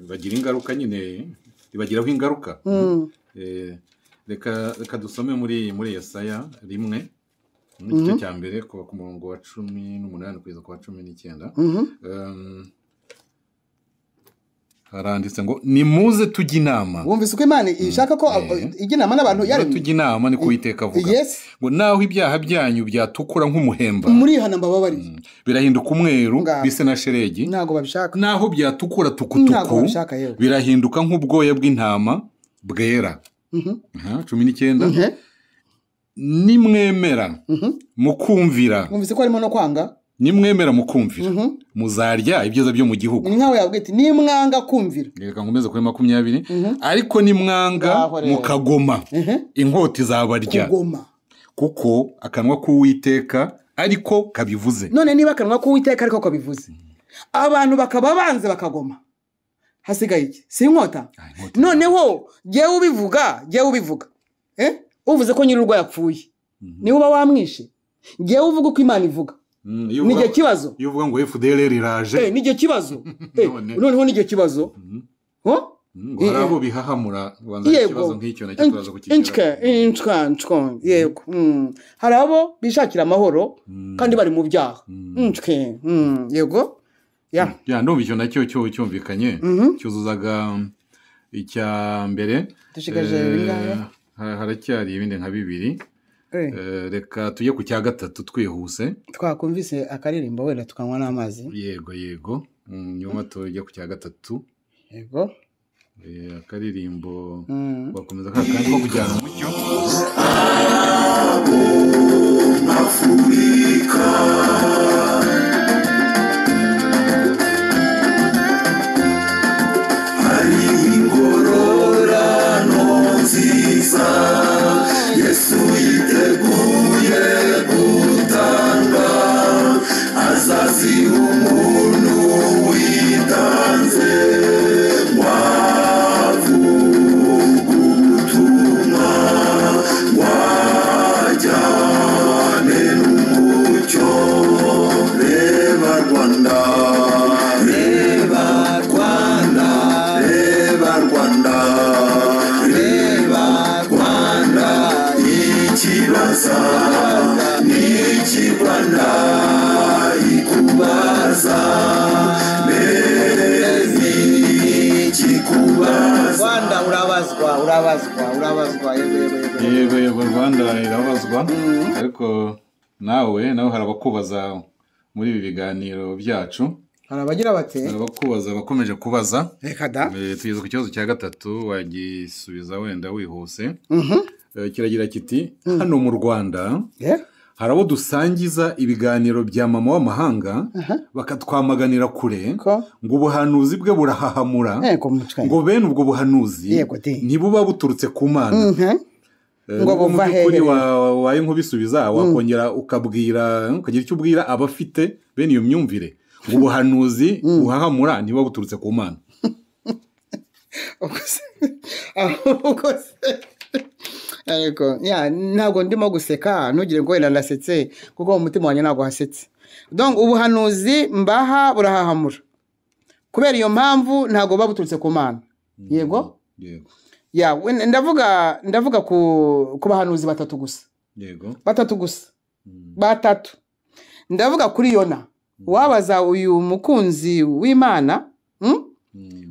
bagira ingaruka nyine bibagiraho ingaruka. Reka dusome muri Yesaya 1 igice cya mbere kuva ku murongo wa 18 kugeza ku wa 19. Haranditse ngo nimuze tujye inama. Wumvise uko Imana ishaka ko ijya inama n'abantu yaremye. Tujye inama ni kuiteka avuga ngo naho ibyaha byanyu byatukura nk'umuhemba muri hana mbababari birahinduka umweru bise na sheregi ntago babishaka. Naho byatukura tukutuku birahinduka nk'ubwoya bw'intama bwera. 19 nimwemera mukumvira. Wumvise ko harimo no kwanga. Nimwemera mukumvira muzarya ibyiza byo mu gihugu. Nkawe yabwite nimwanga kumvira. Reka nkomeze kuri 20 ariko nimwanga mukagoma inkota izabarya kuko akanwa k'Uwiteka ariko kabivuze. None niba akanwa k'Uwiteka ariko kabivuze abantu bakaba banze bakagoma hasigaye iki? Si inkota. Noneho jewe ubivuga uvuze ko nyir'urwo yapfuye niwe uba wamwishe. Jewe uvuga uko Imana ivuga nige kibazo. Iyo uvuga ngo FDLR iraje nige kibazo noneho nige kibazo ngo hari abo bihahamura banza ikibazo nk'icyo nacyo turaza kukigeraho yego hari abo bishakira amahoro kandi bari mu byaha yego ya ndumva icyo nacyo cyumvikanye cyuzuzaga icya mbere dushigaje bingahe haracyari ibindi nka 2 reka tujye ku cya gatatu twihuse twakumvise akaririmbo wenda tukanywa n'amazi yego nyuma tujye ku cya gatatu yego akaririmbo bakomeza kandi ko kujyana umucyo Afrika hari ingororano nziza Yesu yiteguye gutanga azazi umuntu witanze Nikibanda ikubaza Rwanda urabazwa yego Rwanda irabazwa ariko nawe harabakubaza muri ibi biganiro byacu harabagira bate harabakubaza bakomeje kubaza reka da tugeze ku kibazo cya gatatu wagisubiza wenda wihuse kiragira kiti hano mu Rwanda hari abo dusangiza ibiganiro bya mama w'amahanga bakatwamaganira kure ngo ubuhanuzi bwe burahahamura ngo bene ubwo buhanuzi ntibuba buturutse ku Mana ngo bumva hehe waye nkubisubiza wakongera ukagira icyo ubwira abafite bene iyo myumvire ngo ubuhanuzi buhahamura ntibuba buturutse ku Mana ariko ntabwo ndimo guseka ntugire ngo wenda ndasetse kuko mu mutima wanjye ntabwo hasetse donc ubuhanuzi mbaha burahahamura kubera iyo mpamvu ntabwo buba buturutse ku Mana yego ndavuga ku bahanuzi batatu gusa batatu ndavuga kuri Yona wabaza uyu mukunzi w'Imana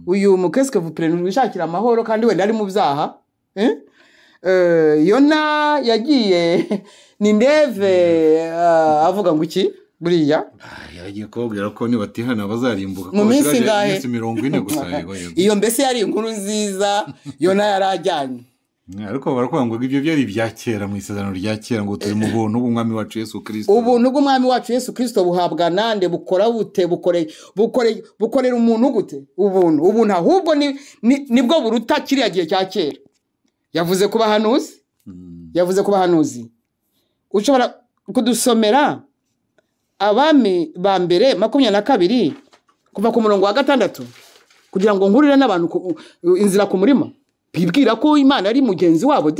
uyu mukeske vuprene wishakira amahoro kandi wenda ari mu byaha Yona yagiye ni ndeve avuga ngo iki buriya yagiye kubabwira ko nibatihana bazarimbuka mu minsi ngahe 40 gusa yego iyo mbese yari inkuru nziza Yona yarajyanye ariko baravuga ngo ibyo byari bya kera mu isezerano rya kera ngo turi mu buntu bw'umwami wacu Yesu Kristo ubuntu bw'umwami wacu Yesu Kristo buhabwa nande bukora bute bukorera umuntu gute ubuntu ahubwo nibwo buruta kiriya gihe cya kera yavuze ku bahanuzi ushobora kudusomera abami ba mbere 22 kuva ku murongo wa 6 kugira ngo nkurire n'abantu inzira ku murima bibwira ko Imana ari mugenzi wabo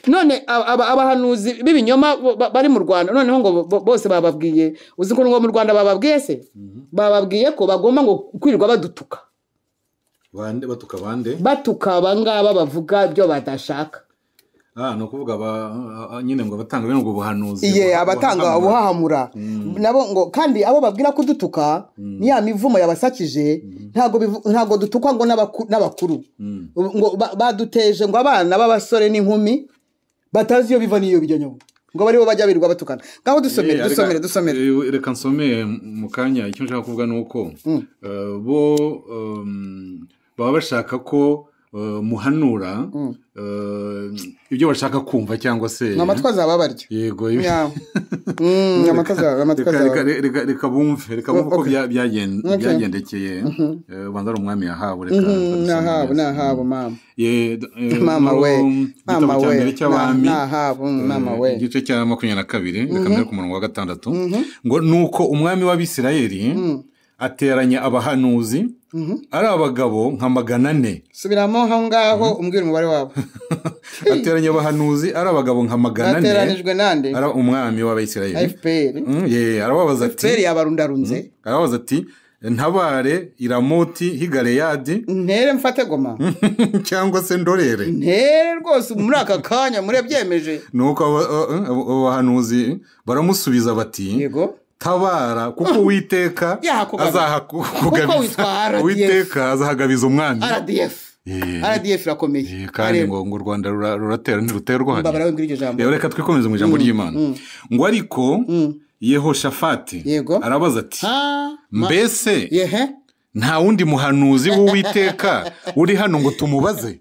none abahanuzi b'ibinyoma bari mu Rwanda noneho ngo bose bababwiye uzi ko ngo mu Rwanda bababwiye se bababwiye ko bagomba ngo kwirirwa badutuka batuka abangaba bavuga ibyo badashaka no kuvuga nyine ngo abatanga bene ubwo buhanuzi abatanga ubuhahamura nabo ngo kandi abo babwira kudutuka ni ya mivumo yabasakije ntago dutukwa ngo n'abakuru ngo baduteje ngo abana b'abasore n'inkumi batazi iyo biva niyo bijya nyo ngo bari bo bajya birirwa batukana ngaho dusomere reka nsome mu kanya icyo nshaka kuvuga nuko bo baba bashaka ko muhanura ibyo bashaka kumva cyangwa se amatwa zaba baryo yego reka bumve ko byagendekeye ubanza ari umwami yahawe nahabu mama we igice cya 22 reka mbere ku murongo wa 6 ngo nuko umwami w'Abisirayeli ateranya abahanuzi ari abagabo nka 400 subiramo aho ngaho umbwira umubare wabo ateranya abahanuzi ari abagabo nka 400 ateranijwe nande ari umwami w'Abisirayeli FPR arababaza ati FPR yabarundarunze arababaza ati ntabare iramoti higaleyadi ntere mfate goma cyangwa se ndorere ntere rwose muri aka kanya murebyemeje nuko abahanuzi baramusubiza bati yego tabara kuko Uwiteka Uwiteka azahagabiza umwami RDF irakomeye kandi ngo u Rwanda ruratera ntiruterwa hano reka twikomeze mu ijambo ry'Imana ngo ariko Yehoshafati arabaza ati mbese nta wundi muhanuzi w'Uwiteka uri hano ngo tumubaze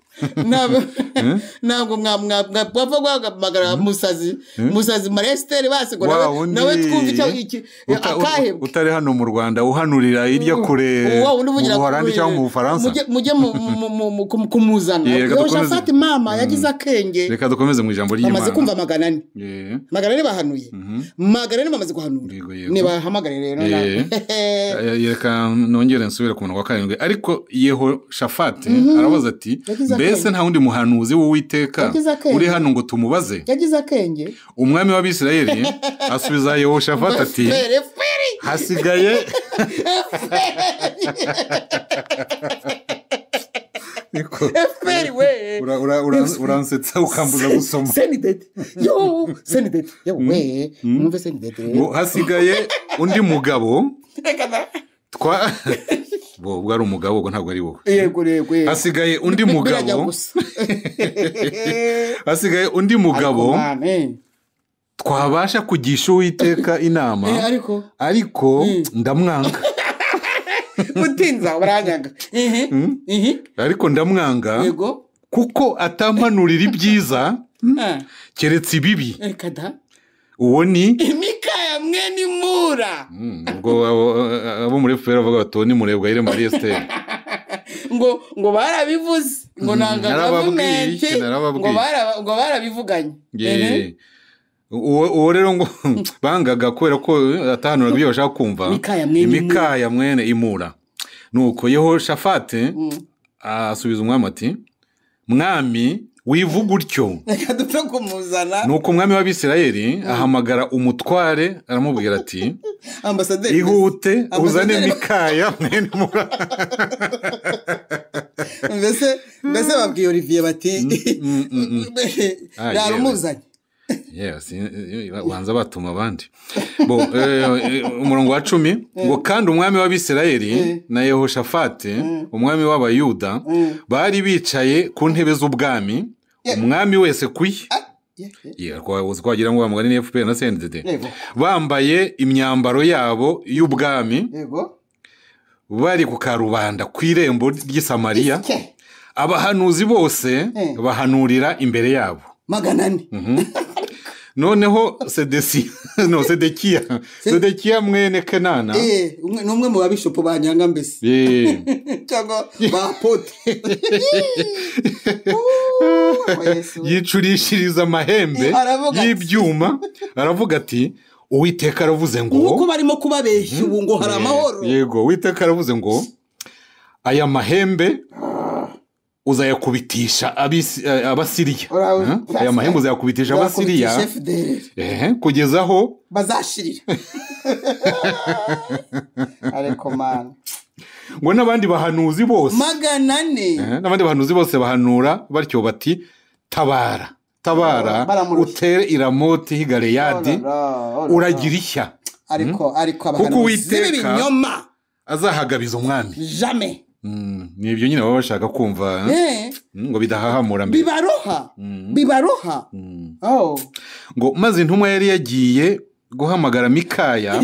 ntabwo mwapfa guhamagara musazi Maresteri basi ngo nawe twumva icyo akahebwe utari hano mu Rwanda uhanurira irya kure mu Buholandi cyangwa mu Bufaransa mujye kumuzana Yehoshafati mama yagize akenge reka dukomeze mu ijambo ry'Imana bamaze kumva 400 bahanuye 400 bamaze guhanura nibahamagare rero reka nongere nsubire ku murongo wa 7 ariko Yehoshafati arabaza ati mbese nta wundi muhanuzi w'Uwiteka uri hano ngo tumubaze yagize akenge umwami w'Abisirayeli asubiza Yehoshafati ati hasigaye FPR we uransetsa ukambuza gusoma senidete we mwumve senidete hasigaye undi mugabo ubwo ari umugabo ubwo ntabwo ari wowe yego hasigaye undi mugabo twabasha kugisha Uwiteka inama ariko ndamwanga mutinza baranyaga ariko ndamwanga kuko atampanurira ibyiza keretse ibibi uwo ni Mikaya mwene Imura ubwo abo muri FPR bavuga batoni murebwa ire Marie Esther ngo barabivuze ngo nanga government ngo barabivuganye uwo rero ngo bangaga kubera ko atahanura ibyo bashaka kumva Mikaya mwene Imura nuko Yehoshafati asubiza umwami ati mwami wivuga utyo reka dupfe kumuzana nuko umwami w'Abisirayeli ahamagara umutware aramubwira ati ambasaderi ihute uzane Mikaya mwene Imura mbese babwiye Olivier bati yarumuzanye yes wanza batuma abandi umurongo wa 10 ngo kandi umwami w'Abisirayeli na Yehoshafati umwami w'Abayuda bari bicaye ku ntebe z'ubwami umwami wese kuye twagira ngo bamugane ni FPR na CNDD bambaye imyambaro yabo y'ubwami bari ku karubanda ku irembo ry'Isamariya abahanuzi bose bahanurira imbere yabo 400 noneho Sedekiya mwene Kenana numwe mu babishopo banyanga mbese cyangwa bapote yicurishiriza amahembe y'ibyuma aravuga ati Uwiteka aravuze ngo nuko barimo kubabeshya ubu ngo hari amahoro yego Uwiteka aravuze ngo aya mahembe uzayakubitisha Abasiriya aya mahembe uzayakubitisha Abasiriya kugeza aho bazashirira ariko man ngo n'abandi bahanuzi bose 400 n'abandi bahanuzi bose bahanura batyo bati tabara utere iramoti higaleyadi uragira ishya ariko abahanuzi b'ibinyoma azahagabiza umwami jamais ni ibyo nyine baba bashaka kumva ngo bidahahamura mbere bibaroha ngo maze intumwa yari yagiye guhamagara Mikaya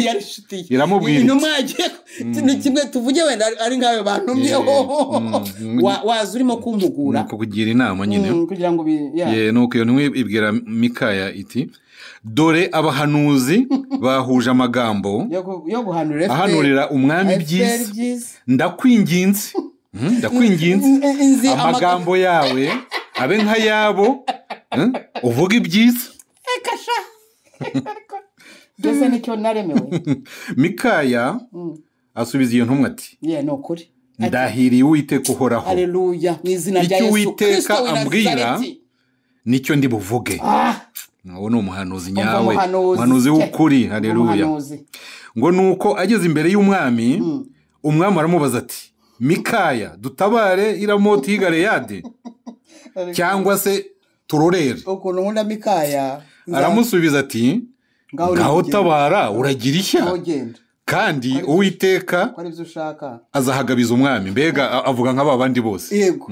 iramubwira intumwa yagiye ni kimwe tuvuge wenda ari ngayo bantumyeho waza urimo kumpugura kukugira inama nyine kugira ngo nuko iyo ntumwa ibwira Mikaya iti dore abahanuzi bahuje amagambo yo guhanura ahanurira umwami byiza ndakwinginze amagambo yawe abe nka yabo uvuga ibyiza byose nicyo naremewe Mikaya asubiza iyo ntumwa ati nukuri ndahiriye Uwiteka uhoraho haleluya mu izina rya Yesu Kristo ambwira nicyo ndi buvuge uwo ni umuhanuzi nyawe umuhanuzi w'ukuri haleluya ngo nuko ageze imbere y'umwami umwami aramubaza ati Mikaya dutabare Iramoti y'i Galeyadi cyangwa se turorere? ukuntu nkunda Mikaya aramusubiza ati ngaho tabara uragira ishya kandi Uwiteka azahagabiza umwami. Mbega avuga nk'aba bandi bose. Yego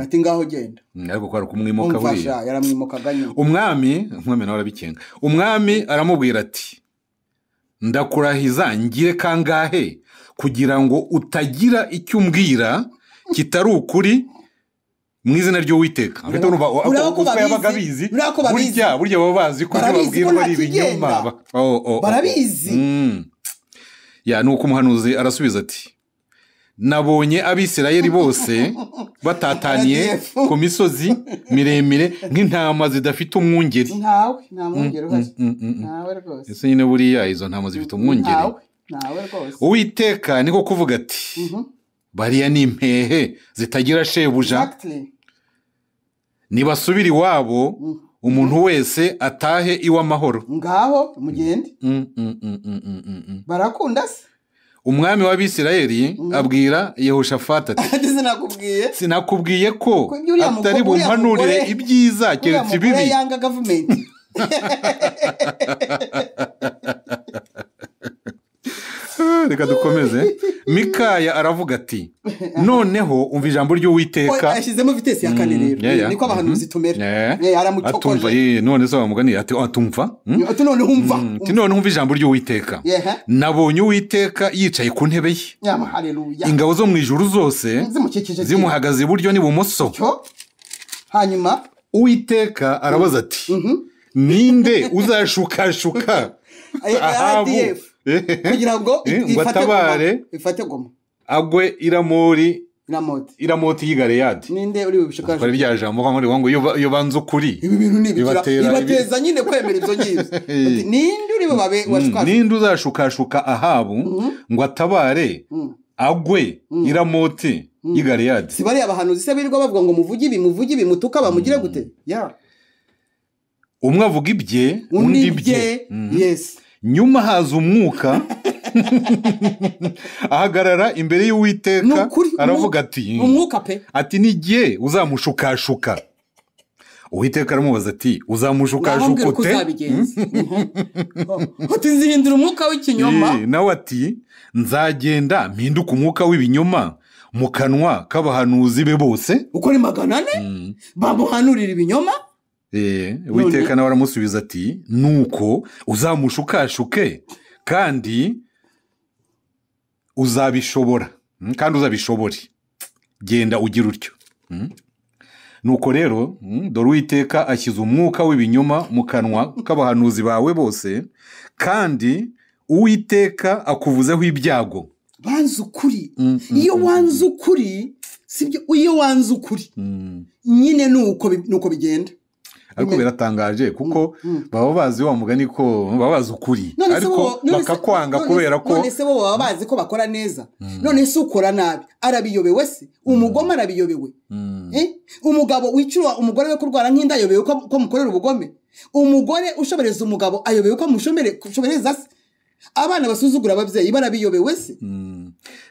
ati ngaho genda. Ariko kwari kumwimoka buriya yaramwimokaga nyine. umwami nawe arabikenga. Umwami aramubwira ati ndakurahiza ngire kangahe kugira ngo utagira icyo umbwira kitari ukuri mu izina ry'Uwiteka. Yabaga abizi burya baba bazi ko babwirwa ari ibinyoma. Barabizi. Nuko umuhanuzi arasubiza ati nabonye Abisirayeli bose batataniye ku misozi miremire nk'intama zidafite umwungeri. Nta mwungeri uhari. Ntawe rwose. Ese nyine buriya izo ntama zifite umwungeri. Ntawe rwose. Uwiteka niko kuvuga ati bariya ni impehe zitagira shebuja. Nibasubira iwabo umuntu wese atahe iwe amahoro. Ngaho mugende. Barakunda se. Umwami w'Abisirayeli abwira Yehoshafati ati sinakubwiye ko atari bumpanurire ibyiza keretse ibibi. Yanga government. Reka dukomeze. Mikaya aravuga ati noneho umva ijambo ry'Uwiteka. Yashizemo vitesi ya kane rero. Niko abahanuzi tumera. Atumva none se bamugani ati atumva. Ati none humva. Ati none humva ijambo ry'Uwiteka. Nabonye Uwiteka yicaye ku ntebe ye. Haleluya. Ingabo zo mu ijuru zose zimuhagaze iburyo n'ibumoso. Hanyuma Uwiteka arabaza ati ninde uzashukashuka Ahabu kugira ngo ifate goma agwe Iramoti y'i Galeyadi? Ninde uri bubishukashuka? Kwari rya jambo ngo iyo banze ukuri ibi bintu bibateza nyine kwemera ibyo ngibyo. Ninde uri bubabe washukashuka? Ninde uzashukashuka Ahabu ngo atabare agwe Iramoti y'i Galeyadi? Si bari abahanuzi se birirwa bavuga ngo muvuge ibi mutuka bamugire gute? Umwe avuga ibye undi ibye. Yes. Nyuma haza umwuka ahagarara imbere y'Uwiteka aravuga ati umwuka pe ati nigiye uzamushukashuka. Uwiteka aramubaza ati uzamushukashuka ute? Ati nzihindura umwuka w'ikinyoma. Nawe ati nzagenda mpinduka umwuka w'ibinyoma mu kanwa k'abahanuzi be bose. Uko ni 400 bamuhanurira ibinyoma. Uwiteka nawe aramusubiza ati nuko uzamushukashuke kandi uzabishobora kandi uzabishobore, genda ugira utyo. Nuko rero dore Uwiteka ashyize umwuka w'ibinyoma mu kanwa k'abahanuzi bawe bose kandi Uwiteka akuvuzeho ibyago. Banze ukuri. Iyo wanze ukuri sibyo, iyo wanze ukuri nyine nuko bigenda. Ariko biratangaje kuko baba bazi wa mugani ko baba bazi ukuri ariko bakakwanga kubera ko none se bo baba bazi ko bakora neza. None se ukora nabi arabiyobewe se? Umugome arabiyobewe. Umugabo wicura umugore we kurwara nk'inda ayobewe ko mukorera ubugome. Umugore ushobereza umugabo ayobewe ko mushobereza se? Abana basuzugura ababyeyi barabiyobewe se?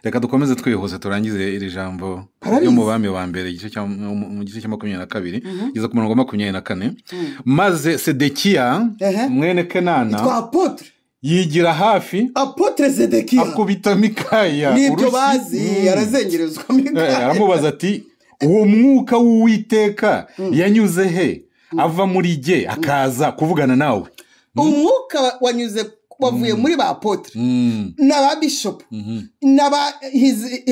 Reka dukomeze twihuse turangize iri jambo yo mu bami wa mbere mu gice cya 22 giza ku murongo 24. Maze Sedekiya mwene Kenana twa apotre yigira hafi apotre Sedekiya akubita Mikaya. Nibyo bazi yarazengerezwa Mikaya. Aramubaza ati uwo mwuka w'Uwiteka yanyuze he ava muri jye akaza kuvugana nawe? Umwuka wanyuze wavuye muri ba apotre n'aba bishop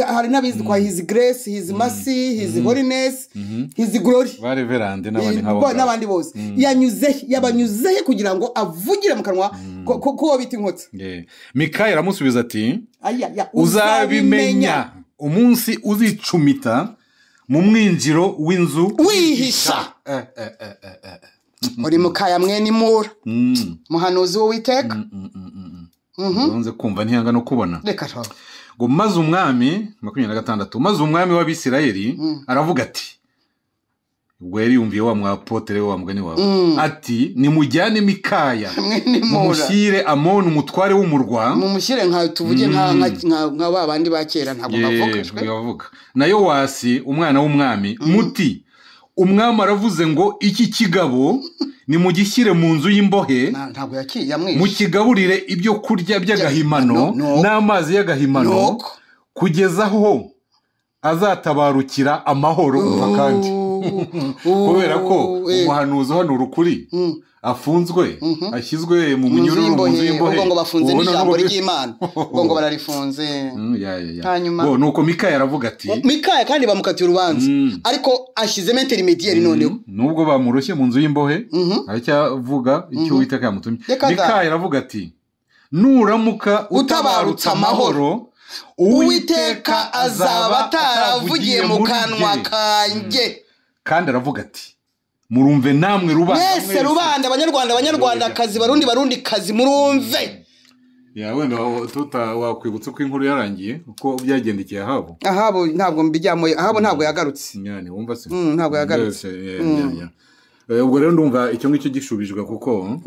hari n'abizi kwa his grace, his mercy, his holiness, his glory, ba reverend n'abandi bose. Yabanyuze kugira ngo avugire mu kanwa ko bita inkotsi. Mikaya aramusubiza ati uzabimenya umunsi uzicumita mu mwinjiro w'inzu wihisha. Uri Mikaya mwene Imura muhanuzi w'Uwiteka. Nze kumva ntihanga no kubona. Reka ngo maze umwami 26 maze umwami w'Abisirayeli aravuga ati ubwo yari yumviye wa mwapotere wa mugani wawe ati nimujyane Mikaya mumushyire Amoni umutware w'umurwa mumushyire nka tuvuge nka ba bandi ba kera ntabwo bavuga na Yowasi umwana w'umwami muti umwami aravuze ngo iki kigabo nimugishyire mu nzu y'imbohe ntabwo yakiyamwishe mukigaburire ibyo kurya by'agahimano n'amazi y'agahimano kugeza aho azatabarukira amahoro kandi kubera ko umuhanuzi hano urukuri afunzwe ashyizwe mu munyururu mu nzu y'imbohe ngo bafunze n'ijambo ry'Imana ngo bararifunze hanyuma nuko Mikaya aravuga ati Mikaya kandi bamukatiye urubanza ariko ashizemo intermediaire noneho nubwo bamuroshye mu nzu y'imbohe aracyavuga icyo Uwiteka yamutumye Mikaya aravuga ati nuramuka utabarutse amahoro Uwiteka azaba ataravugiye mu kanwa kanjye kandi aravuga ati murumve namwe rubanda abanyarwandakazi barundikazi murumve wenda wakwibutsa ko inkuru yarangiye uko byagendekeye ahabo ntabwo mbijyamo ahabo ntabwo yagarutse wumva se ntabwo yagarutse ubwo rero ndumva icyo ngicyo gishubijwe kuko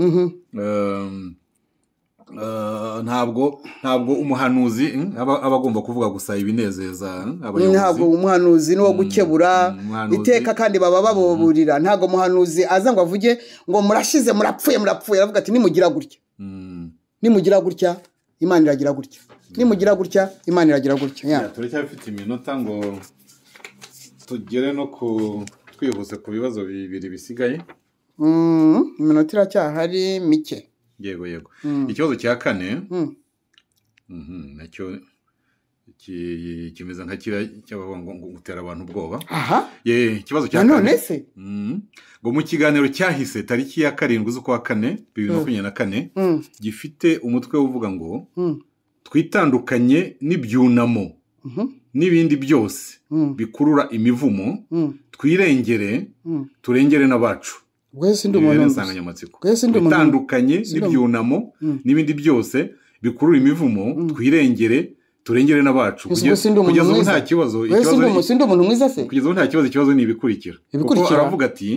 ntabwo umuhanuzi aba agomba kuvuga gusa ibinezeza abayobozi ntabwo umuhanuzi no gukebura iteka kandi baba baboburira ntabwo umuhanuzi aza ngo avuge ngo murashize murapfuye aravuga ati nimugira gutya Imana iragira gutya nimugira gutya Imana iragira gutya turacyafite iminota ngo tugere no twihuse ku bibazo bibiri bisigaye iminota iracyahari mike yego ikibazo cya kane nacyo kimeze nka cy'abavuga ngo gutera abantu ubwoba ikibazo cya none se ngo mu kiganiro cyahise tariki ya 7 z'ukwa 4 2024 gifite umutwe uvuga ngo twitandukanye n'ibyunamo n'ibindi byose bikurura imivumo twirengere turengere n'abacu Gwese ndi umuntu bitandukanye n'ibyunamo n'ibindi byose bikurura imivumo twirengere turengere n'abacu kugeza ubu nta kibazo ikibazo ni ibikurikira kuko aravuga ati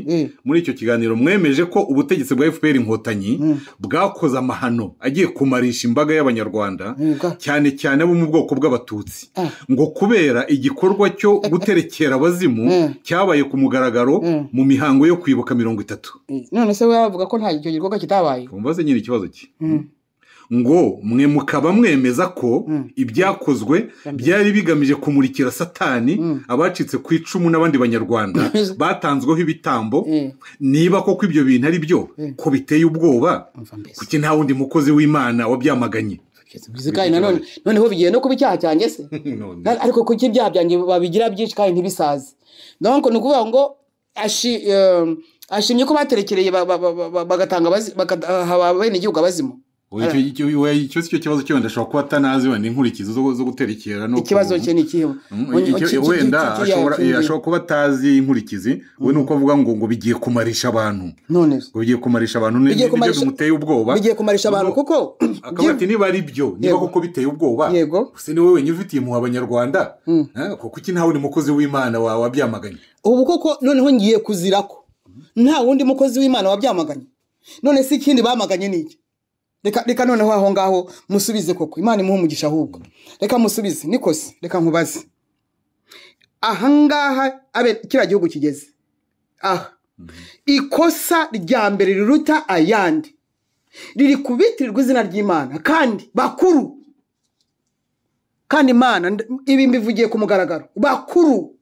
muri icyo kiganiro mwemeje ko ubutegetsi bwa FPR inkotanyi bwakoze amahano agiye kumarisha imbaga y'abanyarwanda cyane cyane abo mu bwoko bw'abatutsi ngo kubera igikorwa cyo guterekera abazimu cyabaye ku mugaragaro mu mihango yo kwibuka 30 none se we avuga ko nta icyo gikorwa kitabaye umbaze nyine ikibazo cye ngo mwe mukaba mwemeza ko ibyakozwe byari bigamije kumurikira Satani abacitse ku icumu n'abandi banyarwanda batanzweho ibitambo niba koko ibyo bintu ari byo ko biteye ubwoba kuki nta wundi mukozi w'Imana wabyamaganye bizikaye noneho bigiye no kuba icyaha cyanjye se ariko kuki ibyaha byanjye babigira byinshi kandi ntibisaze donc ni ukuvuga ngo ashimye ko baterekereye bagatanga bene igihugu abazimu icyo si cyo kibazo cyo wenda ashobora kuba atanazi wenda inkurikizi zo guterekera no ikibazo cye ni ikihe wenda ashobora kuba atazi inkurikizi we nuko avuga ngo bigiye kumarisha abantu none bigiye kumarisha abantu n'ibyo bimuteye ubwoba bigiye kumarisha abantu kuko akavuga ati niba ari byo niba koko biteye ubwoba se ni wowe wenyine ufitiye mu abanyarwanda kuko iki nta wundi mukozi w'Imana wabyamaganye ubu koko noneho ngiye kuzirako nta wundi mukozi w'Imana wabyamaganye none si ikindi bamaganye niki reka noneho aho ngaho musubize koko Imana imuha umugisha ahubwo reka musubize nikose reka nkubaze aha ngaha kira gihugu kigeze ikosa rya mbere riruta ayandi riri kubitirirwa izina ry'Imana kandi bakuru kandi Imana ibi mbivugiye ku mugaragaro bakuru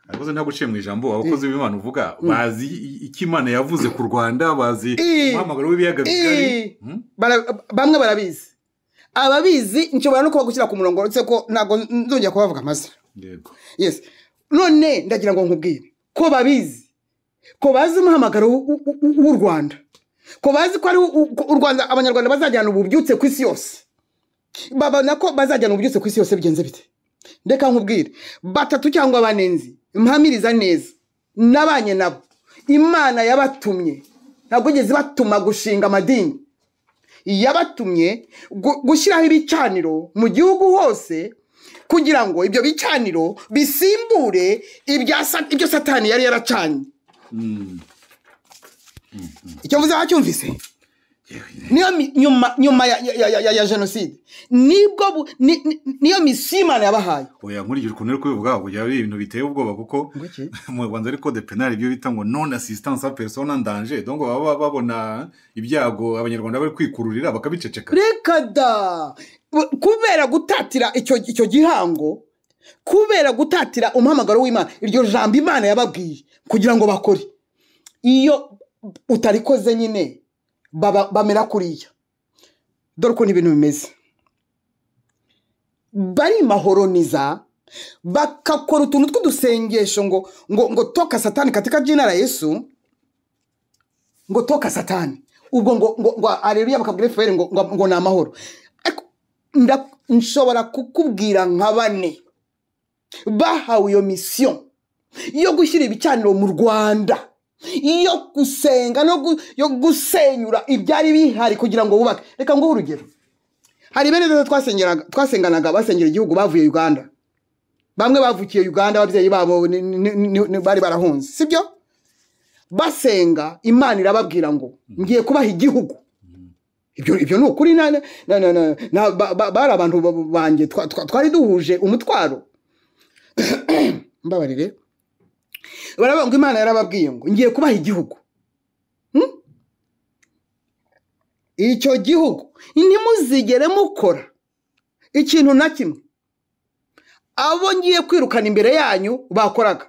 Akoze nta guciye mu ijambo abakozi b'Imana uvuga bazi iki Imana yavuze ku Rwanda bazi umuhamagaro w'ibiyaga bigari bamwe barabizi ababizi nshobora no kubagushyira ku murongo uretse ko ntago nzongera kubavuga amazina yego yes none ndagira ngo nkubwire ko babizi ko bazi umuhamagaro w'u Rwanda ko bazi ko ari u Rwanda abanyarwanda bazajyana ububyutse ku isi yose babona ko bazajyana ububyutse ku isi yose bigenze bite ndeka nkubwire batatu cyangwa banenzi impamiriza neza nabanye nabo Imana yabatumye ntabwo igeze batuma gushinga amadini yabatumye gushyiraho ibicaniro mu gihugu hose kugira ngo ibyo bicaniro bisimbure ibyo Satani yari yaracanye icyo mvuze wacyumvise nyuma ya jenoside niyo misiyo Imana yabahaye. oya nkurikije ukuntu uri kubivuga kujya ari ibintu biteye ubwoba kuko mu Rwanda ariko de penal ibyo bita ngo non assistance à personne en danger, donc baba babona ibyago abanyarwanda bari kwikururira bakabiceceka. Reka da kubera gutatira icyo gihango, kubera gutatira umuhamagaro w'Imana, iryo jambo Imana yababwiye kugira ngo bakore, iyo utarikoze nyine bamera kuriya. Dore ukuntu ibintu bimeze, bari mahoroniza bakakora utuntu tw'udusengesho ngo toka satani katika jina la Yesu, ngo toka satani, ubwo ngo aleluya bakabwira FPR ngo ni amahoro. Nshobora kukubwira nka bane bahawe iyo mission yo gushyira ibicaniro mu Rwanda, iyo gusenga yo gusenyura ibyari bihari kugira ngo bubake. Reka ngo urugero, hari bene twasenganaga basengera igihugu bavuye Uganda, bamwe bavukiye Uganda, ababyeyi babo bari barahunze, sibyo? Basenga Imana irababwira ngo ngiye kubaha igihugu. Ibyo ni ukuri. Bari abantu banjye twari duhuje umutwaro. Mbabarire, baravuga ngo Imana yarababwiye ngo ngiye kubaha igihugu. Icyo gihugu ntimuzigere mukora ikintu na kimwe abo ngiye kwirukana imbere yanyu bakoraga.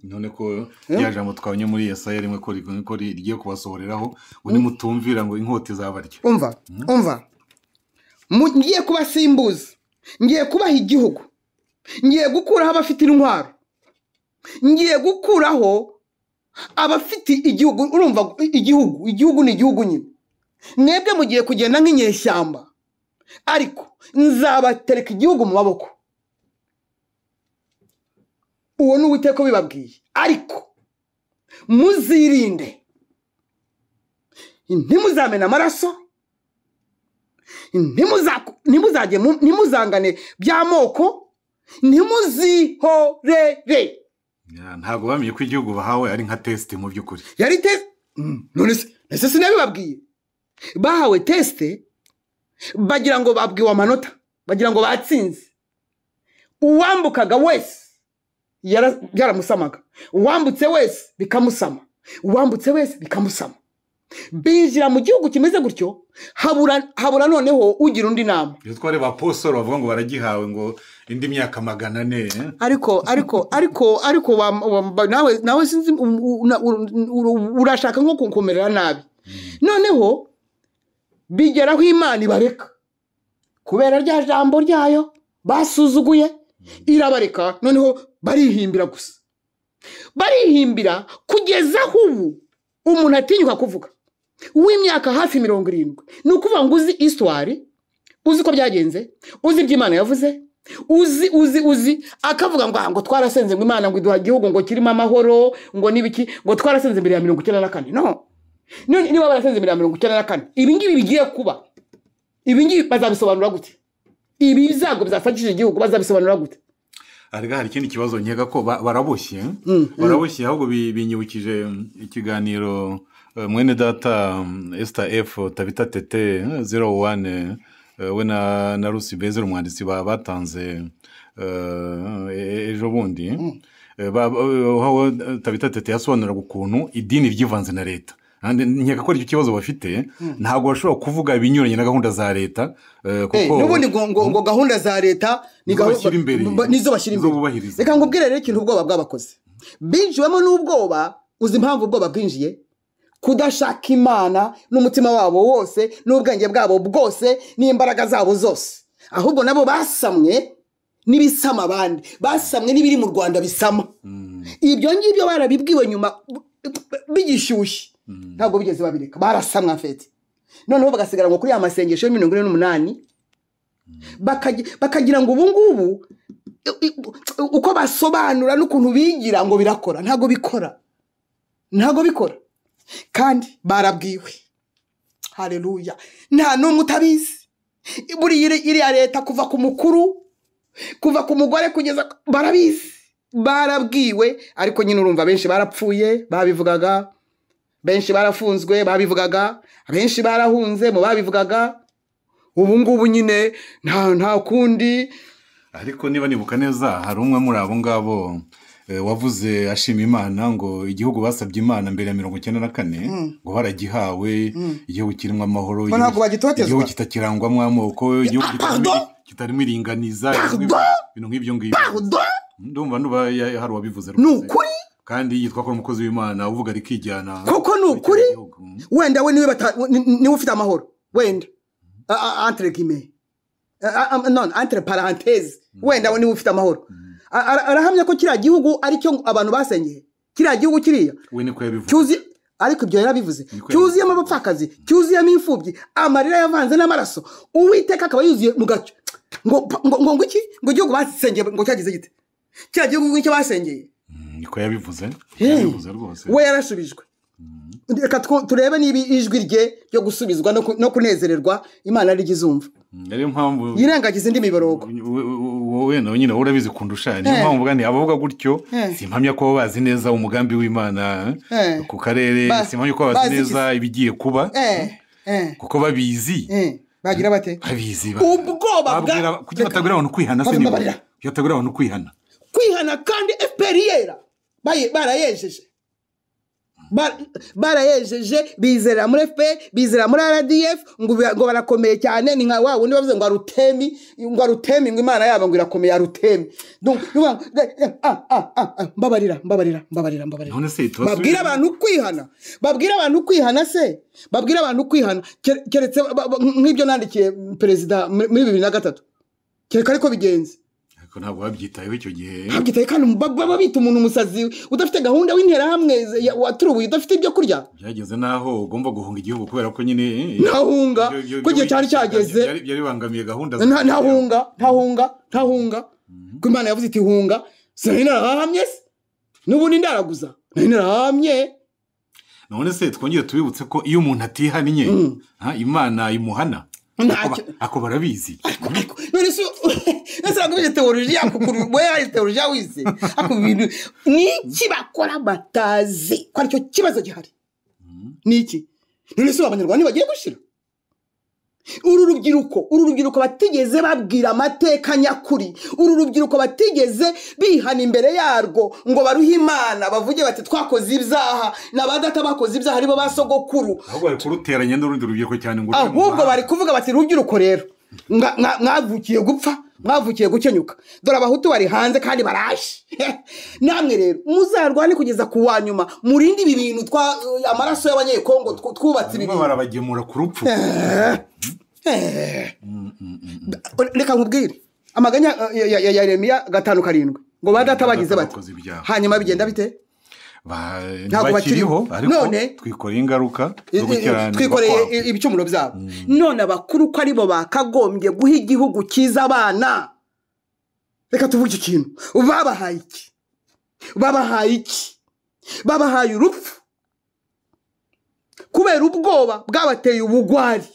none ko yaje twabonye muri Yesaya rimwe ko rigiye kubasohoreraho ngo nimutumvira ngo inkota izabarya. Umva ngiye kubasimbuza, ngiye kubaha igihugu, ngiye gukuraho abafite intwaro, ngiye gukuraho abafite igihugu. Urumva igihugu ni igihugu nyine. Mwebwe mugiye kugenda nk'inyeshyamba, ariko nzabatereka igihugu mu maboko. Uwo ni Uwiteka bibabwiye. Ariko muzirinde, ntimuzamena amaraso, ntimuzangane by'amoko, ntimuzihorere. Ntabwo bamenye ko igihugu bahawe ari nka test mu by'ukuri. Yari test. None se sinabibabwiye, bahawe test bagira ngo babwiwe amanota, bagira ngo batsinze. Uwambukaga wese byaramusamaga, uwambutse wese bikamusama, uwambutse wese bikamusama. Binjira mu gihugu kimeze gutyo, habura noneho ugira undi nama. Iyo twari ba posoro bavuga ngo baragihawe ngo indi myaka 400. Ariko nawe sinzi urashaka nko kunkomerera nabi. Noneho bigeraho Imana ibareka kubera rya jambo ryayo basuzuguye, irabareka. Noneho barihimbira gusa, barihimbira kugeza ubu umuntu atinyuka kuvuga w'imyaka hafi 70. Ni ukuvuga ngo uzi histoire, uzi ko byagenze, uzi iby'Imana yavuze, uzi akavuga ngo twarasenze ngo Imana ngo iduha igihugu ngo kirimo amahoro ngo nibiki, ngo twarasenze mbere ya 94. No, niba barasenze mbere ya 94, ibi ngibi bigiye kuba, ibi ngibi bazabisobanura gute? Ibi bizago bizafashije igihugu bazabisobanura gute? Arega hari ikindi kibazo nkeka ko baraboshye, ahubwo binyibukije ikiganiro mwene data Esther F Tabita Tete 01 we na Rusi Bezero umwanditsi batanze ejo bundi, aho Tabita Tete yasobanura ukuntu idini ryivanze na leta. Nkeka ko icyo kibazo bafite, ntabwo bashobora kuvuga ibinyuranye na gahunda za leta, kuko n'ubundi ngo gahunda za leta nizo bashyira imbere. Reka ngubwire rero ikintu ubwoba bw'abakozi binjiwemo n'ubwoba. Uzi impamvu ubwoba bwinjiye? Kudashaka Imana n'umutima wabo wose n'ubwenge bwabo bwose n'imbaraga zabo zose, ahubwo nabo basamwe n'ibisama abandi, basamwe n'ibiri mu Rwanda bisama. Ibyo ngibyo barabibwiwe nyuma bigishyushye, ntabwo bigeze babireka, barasamwa afete. Noneho bagasigara ngo kuri ya masengesho ya 48 bakagira ngo ubu ngubu uko basobanura n'ukuntu bigira ngo birakora. Ntabwo bikora kandi barabwiwe. Haleluya. Nta n'umwe utabizi. Buri iri ya leta kuva ku mukuru, kuva ku mugore kugeza barabizi. barabwiwe ariko nyine urumva benshi barapfuye babivugaga, benshi barafunzwe babivugaga, benshi barahunze mu babivugaga. Ubu ngubu nyine nta kundi. Ariko niba nibuka neza hari umwe muri abo ngabo wavuze ashima Imana ngo igihugu basabye Imana mbere ya 1994 ngo baragihawe, igihugu kirimo amahoro, igihugu kitakirangwamo amoko, igihugu kitarimo iringaniza, ibintu nk'ibyo ngibyo. Ndumva hari wabivuze rwose. Nukuri kandi yitwa ko umukozi w'Imana uvuga rikijyana. Koko nukuri wenda we niwe ufite amahoro wenda entre guillemets non entre parenthèses wenda we niwe ufite amahoro. Arahamya ko kiriya gihugu ari cyo abantu basengeye, kiriya gihugu kiriya we niko yabivuze cyuzi, ariko ibyo yarabivuze cyuziyemo abapfakazi, cyuziyemo imfubyi, amarira yavanze n'amaraso, Uwiteka akaba yuzuye mu gace ngo iki ngo igihugu basengeye ngo cyagize gite, kiriya gihugu nicyo basengeye. niko yabivuze rwose. We yarashubijwe. Reka turebe niba ijwi rye ryo gusubizwa no kunezererwa Imana rigizumva. Niyo mpamvu yirengagiza indi miborogo. Wowe nawe nyine urabizi kundusha. Niyo mpamvu bwa abavuga gutyo simpamya ko bazi neza umugambi w'Imana ku karere, simpamya ko bazi neza ibigiye kuba kuko babizi. Bagira bate? Babizi ubwoba bwa kugira batagura abantu kwihana se nibo yatagura abantu kwihana kandi FPR barayejeje barayejeje bizera muri FPR, bizera muri RDF ngo barakomeye cyane. Ni nka wundi bavuze ngo arutemi ngo Imana yabo ngo irakomeye arutemi. Mbabarira. None se babwira abantu kwihana se, babwira abantu kwihana keretse nk'ibyo nandikiye perezida muri 2003 kereka ariko bigenze. Ntabwo babyitayeho icyo gihe. Babyitaye kandi baba bita umuntu umusazi udafite gahunda w'intera hamwe waturubuye udafite ibyo kurya. Byageze naho ugomba guhunga igihugu kubera ko nyine ntahunga ko gihe cyari cyageze byari bangamiye gahunda ntahunga ko Imana yavuze iti hunga. Sinarahamye n'ubundi ndaraguza narahamye. None se twongere tubibutse ko iyo umuntu atihannye Imana imuhana ako barabizi. None se nagubije teologiya kukuru boya teologiya wize ako bintu niki bakora batazi ko aricyo kibazo gihari niki. None se abanyarwanda bagiye gushira uru rubyiruko batigeze babwira amateka nyakuri, uru rubyiruko batigeze bihana imbere yarwo ngo baruhe Imana bavuge bati twakoze ibyaha n'abadata bakoze ibyaha aribo basogokuru, ahubwo bari kuruteranya n'urundi rubyiruko cyane ngo ahubwo bari kuvuga bati rubyiruko rero mwavukiye gupfa, mwavukiye gukenyuka, dore abahutu bari hanze kandi baraje. Namwe rero muzarwane kugeza ku wanyuma murindi ibi bintu amaraso y'abanyekongo twubatse ibi bintu barabagemura ku rupfu. Reka nkubwire amaganya ya Yeremiya 5:7 ngo badata bagize bati hanyuma bigenda bite? Ntabwo bakiriho ariko twikoreye ingaruka zo gukirana, twikoreye ibicumuro byabo. None abakuru ko aribo bakagombye guha igihugu cyiza abana. Reka tuvuge ikintu babahaye iki? Babahaye urupfu kubera ubwoba bwabateye ubugwari.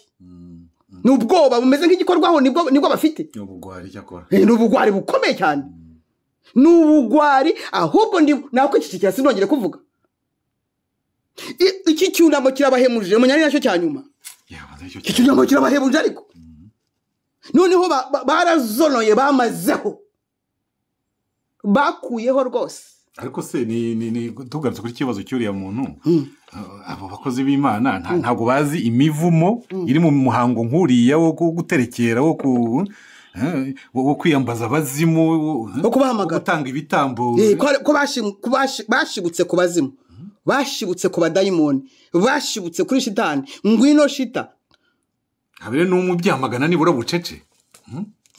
N'ubwoba bumeze nk'igikorwaho nibwo bafite. Ubugwari cyakora n'ubugwari bukomeye cyane. N'ubugwari ahubwo nako iki cyase nongere kuvuga iki cyunamo kirabahemuje munyari nacyo cyanyuma. Iki cyunamo kirabahemuje ariko noneho barazonoye bamazeho bakuyeho rwose. Ariko se ni tugarutse kuri kibazo cyuriya muntu abo bakozi b'Imana ntabwo bazi imivumo iri mu muhango nkuriya wo guterekera wo kwiyambaza abazimu wo kubahamagara gutanga ibitambo ko bashibutse ku bazimu, bashibutse ku badayimoni, bashibutse kuri shitani. Ngwino shita habere n'umubyamagana nibura bucece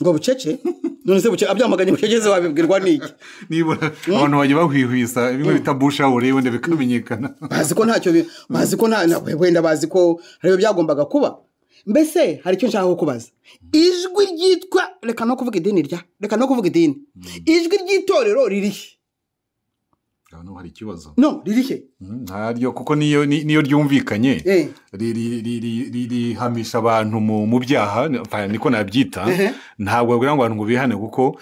ngo bucece. None se bucece abyamaganye buceceze wabibwirwa niki? Nibura abantu baje bahwihwisa bimwe bitabusha urebe nde bikamenyekana. Bazi ko ntacyo bazi ko nta wenda bazi ko ariyo byagombaga kuba. Mbese hari icyo nshaka kubaza. Ijwi ryitwa reka no kuvuga idini ijwi ry'itorero ririhe? hano hari ikibazo no ririhe ntaryo kuko niyo ryumvikanye rihamisha abantu mu byaha niko nabyita ntabwo babwira ngo abantu ngo bihane kuko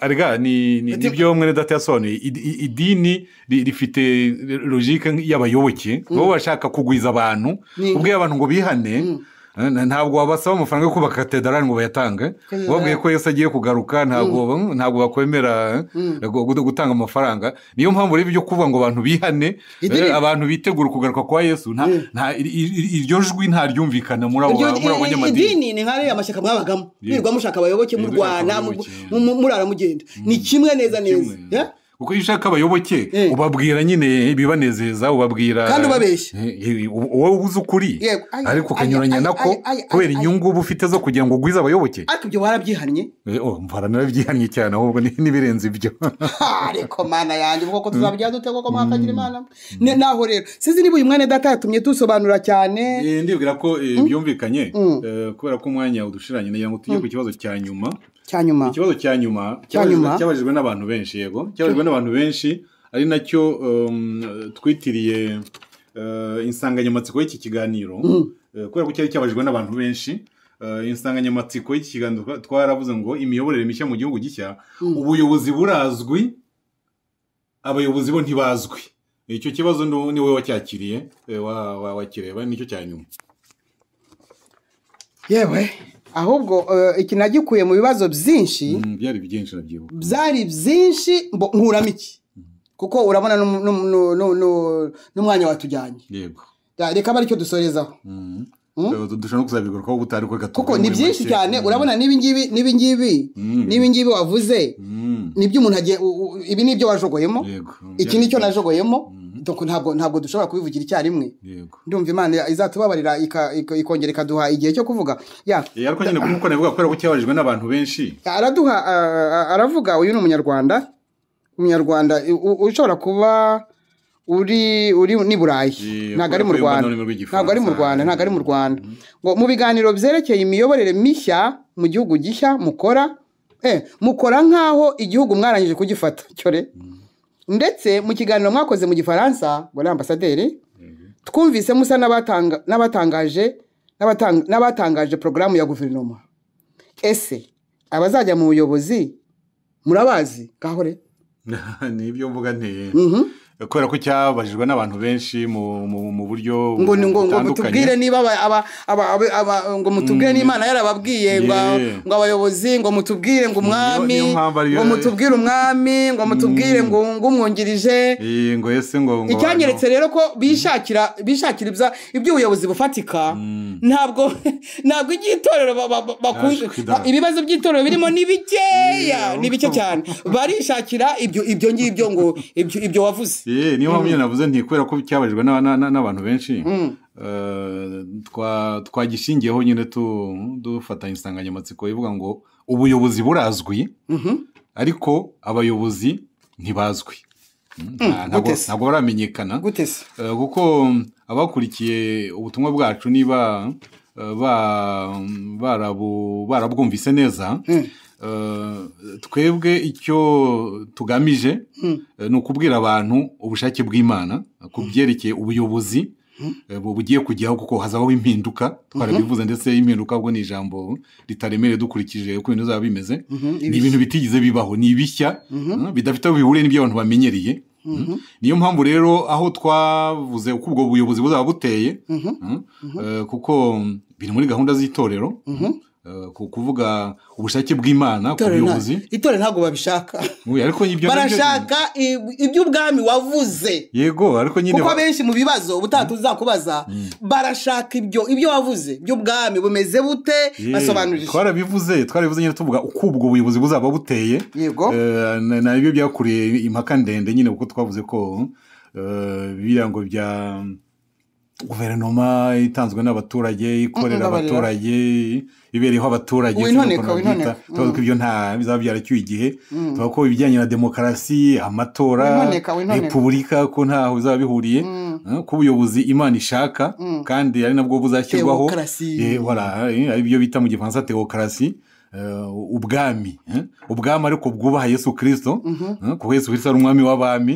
arega nibyo mwene data yasobanuye idini rifite logike y'abayoboke bo bashaka kugwiza abantu ubwiye abantu ngo bihane ntabwo wabasaba amafaranga yo kubaka katedrali ngo bayatange babwiye ko Yesu agiye kugaruka ntabwo bakwemera gutanga amafaranga niyo mpamvu rero ibyo kuvuga ngo abantu bihane abantu bitegura kugaruka kwa Yesu iryo jwi ntaryumvikana muri abo banyamadini idini ni nk'ari amashyaka mwabagamo nirwa mushaka abayoboke mu Rwanda murara mugenda ni kimwe neza uko iyo ushaka abayoboke ubabwira nyine ibibanezeza ubabwira kandi ubabeshya wowe ubuze ukuri ariko ukanyuranya nako kubera inyungu uba ufite zo kugira ngo ugwize abayoboke ariko ibyo warabyihannye narabyihannye cyane ahubwo n'ibirenze ibyo ariko mana yanjye kuko tuzabijya dute koko mwakagira imana naho rero sizi niba uyu mwana data yatumye dusobanura cyane ndibwira ko byumvikanye kubera ko umwanya udushiranye nagira ngo tujye ku kibazo cya nyuma ikibazo cya nyuma cyabajijwe n'abantu benshi cyabajijwe n'abantu benshi ari nacyo twitiriye insanganyamatsiko y'iki kiganiro kubera ko cyari cyabajijwe n'abantu benshi insanganyamatsiko y'iki kiganiro twaravuze ngo imiyoborere mishya mu gihugu gishya ubuyobozi burazwi abayobozi bo ntibazwi icyo kibazo ni wowe wacyakiriye wakireba nicyo cya nyuma yewe ahubwo iki nagikuye mu bibazo byinshi byari byinshi nabyibuka byari byinshi nkuramo iki kuko urabona n'umwanya watujyanye yego reka bari cyo dusorezaho dushobora no kuzabigarukaho ubutari ko gato kuko ni byinshi cyane urabona n'ibingibi wavuze nibyo umuntu agiye ibi nibyo wajogoyemo iki nicyo najogoyemo ntabwo dushobora kubivugira icyarimwe ndumva Imana izatubabarira ikongera ikaduha igihe cyo kuvuga ariko nyine kuko navuga ko cyabajijwe n'abantu benshi aravuga uyu ni umunyarwanda ushobora kuba uri ni Burayi ntabwo ari mu Rwanda ngo mu biganiro byerekeye imiyoborere mishya mu gihugu gishya mukora nk'aho igihugu mwarangije kugifata cyore ndetse mu kiganiro mwakoze mu Gifaransa ngo ni ambasaderi twumvise musa n'abatangaje porogaramu ya guverinoma ese abazajya mu buyobozi murabazi gahore nibyo mvuga nteye kubera ko cyabajijwe n'abantu benshi mu buryo ngo mutubwire niba ngo mutubwire n'Imana yarababwiye ngo abayobozi ngo mutubwire ngo umwami ngo mutubwire umwami ngo mutubwire ngo umwungirije ngo ese ngo icyanyeretse rero ko bishakira iby'ubuyobozi bufatika ntabwo igitorero ibibazo by'itorero birimo ni bike cyane barishakira ibyo ngibyo ngo ibyo wavuze niyo mpamvu nyine navuze nti kubera ko cyabajijwe n'abantu benshi twagishingiyeho nyine dufata insanganyamatsiko ivuga ngo ubuyobozi burazwi ariko abayobozi ntibazwi ntabwo baramenyekana kuko abakurikiye ubutumwa bwacu niba barabwumvise neza twebwe icyo tugamije ni ukubwira abantu ubushake bw'Imana ku byerekeye ubuyobozi bugiye kujyaho kuko hazabaho impinduka twarabivuze ndetse impinduka ubwo ni ijambo ritaremereye dukurikije uko ibintu bizaba bimeze ni ibintu bitigeze bibaho ni ibishya bidafite aho bihuriye n'ibyo abantu bamenyereye niyo mpamvu rero aho twavuze uko ubwo buyobozi buzaba buteye kuko biri muri gahunda z'itorero kuvuga ubushake bw'Imana ku buyobozi itorero ntabwo babishaka barashaka iby'ubwami wavuze yego ariko nyine kuko benshi mu bibazo utatuzakubaza barashaka ibyo wavuze by'ubwami bumeze bute basobanurije twarabivuze nyine tuvuga uko ubwo buyobozi buzaba buteye yego nabyo byakuriye impaka ndende nyine kuko twavuze ko birango bya guverinoma itanzwe n'abaturage ikorera abaturage ibereyeho abaturage tuvuga ko ibyo nta bizaba byaracyuye igihe tuvuga ko ibijyanye na demokarasi amatora repubulika ko ntaho bizaba bihuriye ko ubuyobozi Imana ishaka kandi ari nabwo buzashyirwaho ari byo bita mu Gifaransa teokarasi ubwami ariko bwubaha Yesu Kristo kuko Yesu Kristo ari umwami w'abami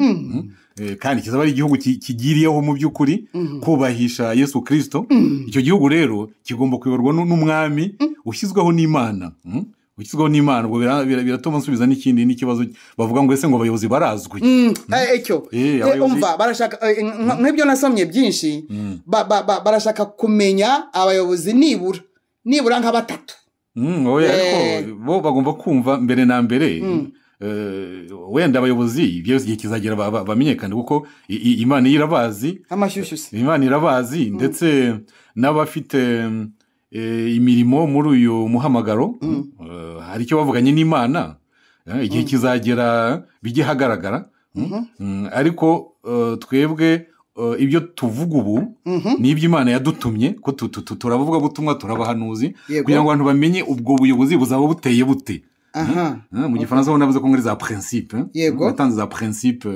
kandi kizaba ari igihugu kigiriyeho mu by'ukuri kubahisha Yesu Kristo. Icyo gihugu rero kigomba kuyoborwa n'umwami ushyizweho n'Imana. Ukizweho n'Imana ubwo biratuma nsubiza n'ikindi n'ikibazo bavuga ngo ese ngo abayobozi barazwi. Umva barashaka nk'ibyo nasomye byinshi barashaka kumenya abayobozi nibura nka batatu. Ariko bo bagomba kumva mbere na mbere wenda abayobozi igihe kizagera bamenyekane kuko Imana irabazi Imana irabazi ndetse n'abafite imirimo muri uyu muhamagaro hari icyo bavuganye n'Imana igihe kizagera bijye hagaragara ariko twebwe ibyo tuvuga ubu ni iby'Imana yadutumye ko turavuga butumwa turabahanuzi kugira ngo abantu bamenye ubwo buyobozi buzaba buteye bute. Mu gifaransa ho navuze ko muri za principe batanze za principe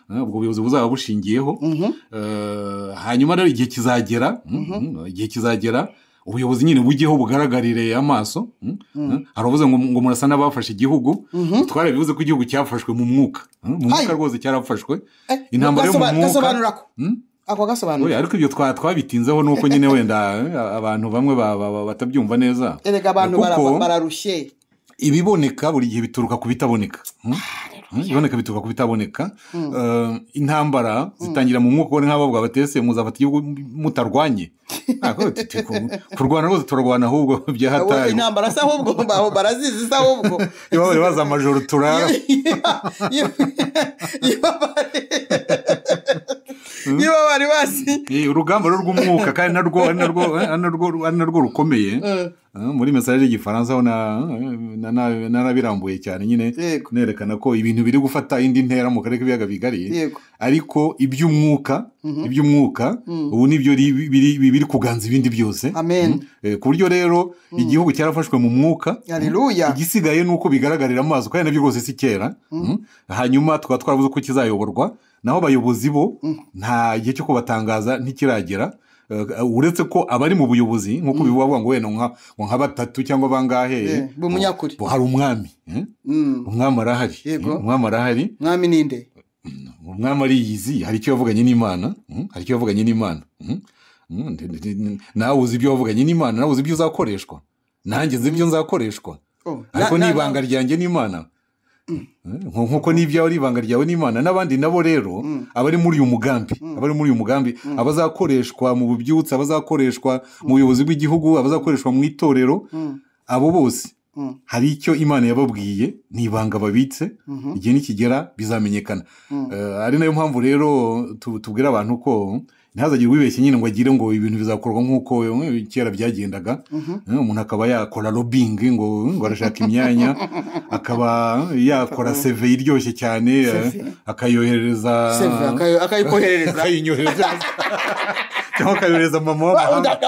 ubwo buyobozi buzaba bushingiyeho hanyuma rero igihe kizagera ubuyobozi nyine bujyeho bugaragarire amaso. Haravuze ngo murasa n'abafashe igihugu twarabivuze ko igihugu cyafashwe mu mwuka rwose cyarafashwe intambara yo mu mwuka ako gasobanura ariko ibyo twabitinzeho nuko nyine wenda abantu bamwe batabyumva neza abantu bararushye. Ibiboneka buri gihe bituruka ku bitaboneka. Iboneka bituruka ku bitaboneka. Intambara zitangira mu mwuka ubone nk'abavuga batese muzafata igihugu mutarwanye. Kurwana rwose turarwana ahubwo byahatari. Intambara se ahubwo barazizi se ahubwo. Iyo bari baza amajoro turara. Niba bari basi urugamba rw'umwuka kandi narwo rukomeye. Muri message y'igifaransa ho narabirambuye cyane nyine nerekana ko ibintu biri gufata indi ntera mu karere k'ibiyaga bigari ariko iby'umwuka ubu nibyo biri kuganza ibindi byose. Ku buryo rero igihugu cyarafashwe mu mwuka. Igisigaye nuko bigaragarira amaso kandi nabyo rwose si kera. Hanyuma tukaba twaravuze ko kizayoborwa naho abayobozi bo nta gihe cyo kubatangaza ntikiragera. Uretse ko abari mu buyobozi nk'uko bivuga ngo wenda nka batatu cyangwa bangahe b'umunyakuri hari umwami arahari. Umwami ninde? Umwami ariyizi hari icyo yavuganye n'Imana. Nawe uzi ibyo wavuganye n'Imana, nawe uzi ibyo uzakoreshwa, nanjye nzi ibyo nzakoreshwa ariko n'ibanga ryanjye n'Imana nkuko n'ibyo ari ibanga ryawe n'Imana n'abandi nabo rero abari muri uyu mugambi abazakoreshwa mu bubyutse, abazakoreshwa mu buyobozi bw'igihugu, abazakoreshwa mu itorero, abo bose hari icyo Imana yababwiye n'ibanga babitse igihe nikigera bizamenyekana. Ari nayo mpamvu rero tubwira abantu ko ntazagire wibeshye nyine ngo agire ngo ibintu bizakorwa nk'uko kera byagendaga. Umuntu akaba yakora lobbying ngo arashaka imyanya, akaba yakora CV iryoshye cyane akayohereza cyangwa akayohereza mama w'amahanga.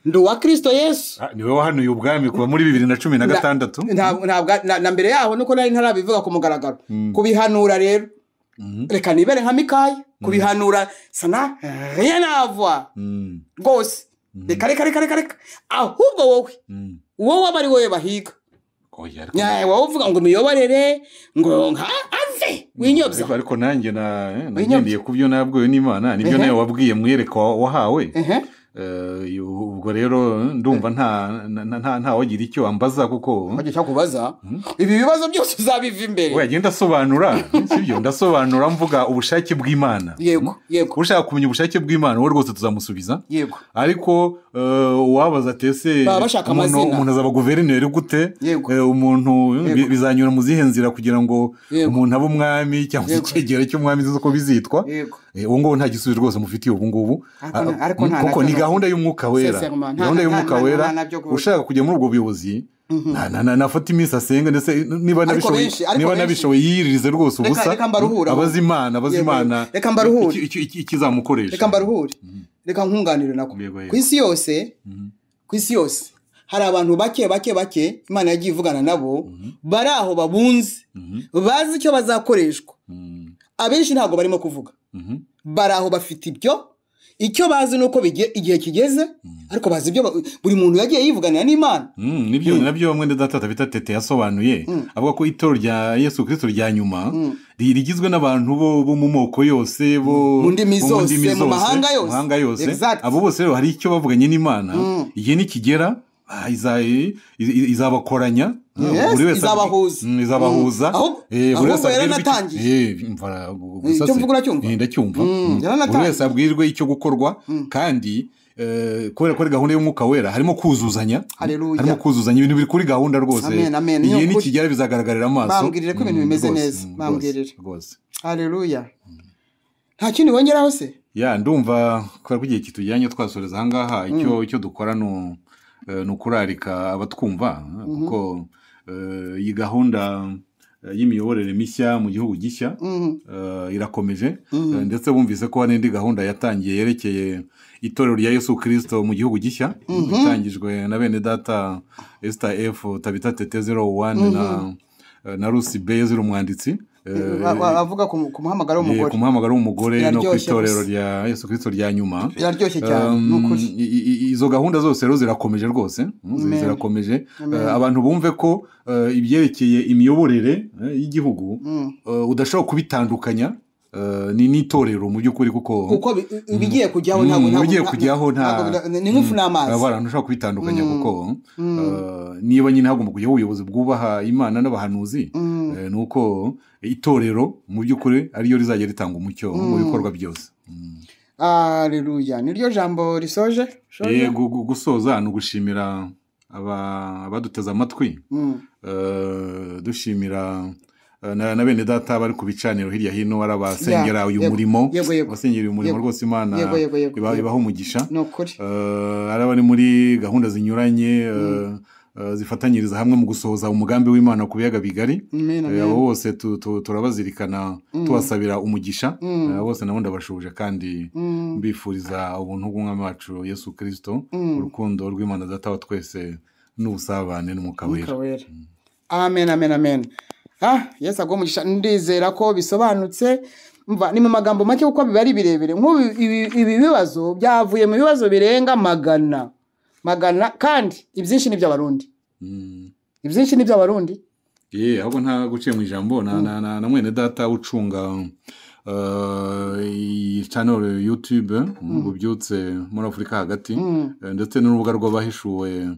Ndi uwa Kristo Yesu. Niwe wahanuye ubwami kuva muri 2016. Na mbere yaho nuko nari ntarabivuga ku mugaragaro. Kubihanura rero reka nibere nka Mikaya kubihanura sana rien à voir rwose reka ahubwo wowe abari wowe bahiga wowe uvuga ngo miyoborere ngo nka ave winyobya ariko nanjye nagendeye ku byo nabwiwe n'Imana nibyo nawe wabwiye mwiyereka wahawe. Ubwo rero ndumva nta wagira icyo ambaza kuko wagira kubaza ibi bibazo byose uzabiva imbere. Oya genda sobanura sibyo ndasobanura mvuga ubushake bw'Imana. Yego ushaka kumenya ubushake bw'Imana wowe rwose tuzamusubiza. Ariko wabaza tese umuntu azaba guverineri gute, umuntu bizanyura mu zihe nzira kugira ngo umuntu abe umwami cyangwa ikigero cy'umwami uko bizitwa. Ubu ngubu nta gisubizo rwose mufitiye ubu ngubu kuko ni gahunda y'umwuka wera. Ushaka kujya muri ubwo buyobozi nafata iminsi asenga ndetse niba nabishoboye yiririze rwose ubusa abaza Imana ikizamukoresha. Reka mbaruhure reka nkunganire nako ku isi yose hari abantu bake Imana yagiye ivugana nabo bari aho babunze bazi icyo bazakoreshwa. Abenshi ntabwo barimo kuvuga bari aho bafite ibyo icyo bazi nuko igihe kigeze ariko bazi ibyo buri muntu yagiye yivuganira n'Imana. Nibyo nabyo mwene data tabita Tete yasobanuye avuga ko itorero rya Yesu Kristo rya nyuma rigizwe n'abantu bo mu moko yose bo mu ndimi zose mu mahanga yose abo bose rero hari icyo bavuganye n'Imana igihe nikigera izabakoranya buri wese izabahuza buri wese yaratangiye icyo mvuga uracyumva ndacyumva buri wese abwirwe icyo gukorwa kandi kubera ko ari gahunda y'umwuka wera harimo kuzuzanya ibintu biri kuri gahunda rwose igihe nikigera bizagaragarira amaso bambwirire ko ibintu bimeze neza bambwirire haleluya nta kindi wongeraho se ndumva kubera ko igihe kitujyanye twasoreza ahangaha icyo dukora ni ukurarika abatwumva kuko iyi gahunda y'imiyoborere mishya mu gihugu gishya irakomeje ndetse bumvise ko hari n'indi gahunda yatangiye yerekeye itorero rya Yesu Kristo mu gihugu gishya itangijwe na bene data Esther F Tabita Tete 01 na Rusi Beyazira umwanditsi avuga ku muhamagaro w'umugore ku muhamagaro w'umugore no ku itorero rya Yesu Kristo rya nyuma biraryoshye cyane n'ukuri izo gahunda zose rero zirakomeje rwose zirakomeje abantu bumve ko ibyerekeye imiyoborere y'igihugu udashobora kubitandukanya ni n'itorero mu by'ukuri kuko bigiye kujyaho ni nk'ifu n'amazi abantu ushobora kubitandukanya kuko niba nyine hagomba kujyaho ubuyobozi bwubaha Imana n'abahanuzi ni uko itorero mu by'ukuri ariyo rizajya ritanga umucyo mu bikorwa byose. Haleluya niryo jambo risoje gusoza ni ugushimira abaduteze amatwi dushimira na bene data bari ku bicaniro hirya hino ari abasengera uyu murimo abasengera uyu murimo rwose Imana ibaha umugisha ari abari muri gahunda zinyuranye zifatanyiriza hamwe mu gusohoza umugambi w'Imana ku biyaga bigari abo bose turabazirikana tubasabira umugisha bose nabo ndabashuje kandi mbifuriza ubuntu bw'Umwami wacu Yesu Kristo urukundo rw'Imana Data wa twese n'ubusabane n'Umwuka Wera. Amen amen amen. Yesu agumugisha ndizera ko bisobanutse ni mu magambo make kuko biba ari birebire ibi bibazo byavuye mu bibazo birenga magana kandi ibyinshi ni by'abarundi ibyinshi ni by'abarundi ahubwo nta guciye mu ijambo na mwene data ucunga iyi channel YouTube bubyutse muri Afurika hagati ndetse n'urubuga rw'abahishuwe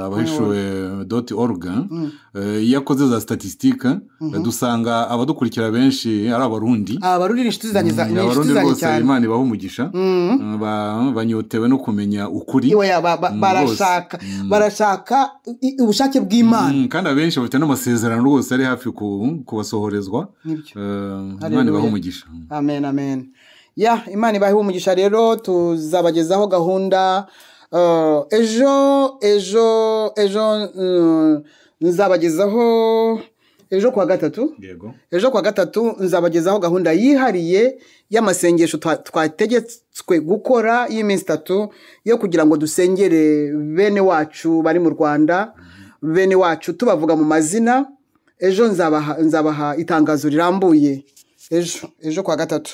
abahishuwe.org yakoze za statistique dusanga abadukurikira benshi ari abarundi inshuti zanjye cyane Imana ibaha umugisha banyotewe no kumenya ukuri barashaka ubushake bw'Imana kandi abenshi bafite n'amasezerano rwose ari hafi kubasohorezwa Imana ibaha umugisha. Amen amen. Imana ibaha umugisha rero tuzabagezaho gahunda ejo nzabagezaho ejo kwa gatatu nzabagezaho gahunda yihariye y'amasengesho twategetswe gukora y'iminsi 3 yo kugira ngo dusengere bene wacu bari mu Rwanda bene wacu tubavuga mu mazina. Ejo nzabaha itangazo rirambuye ejo kwa gatatu.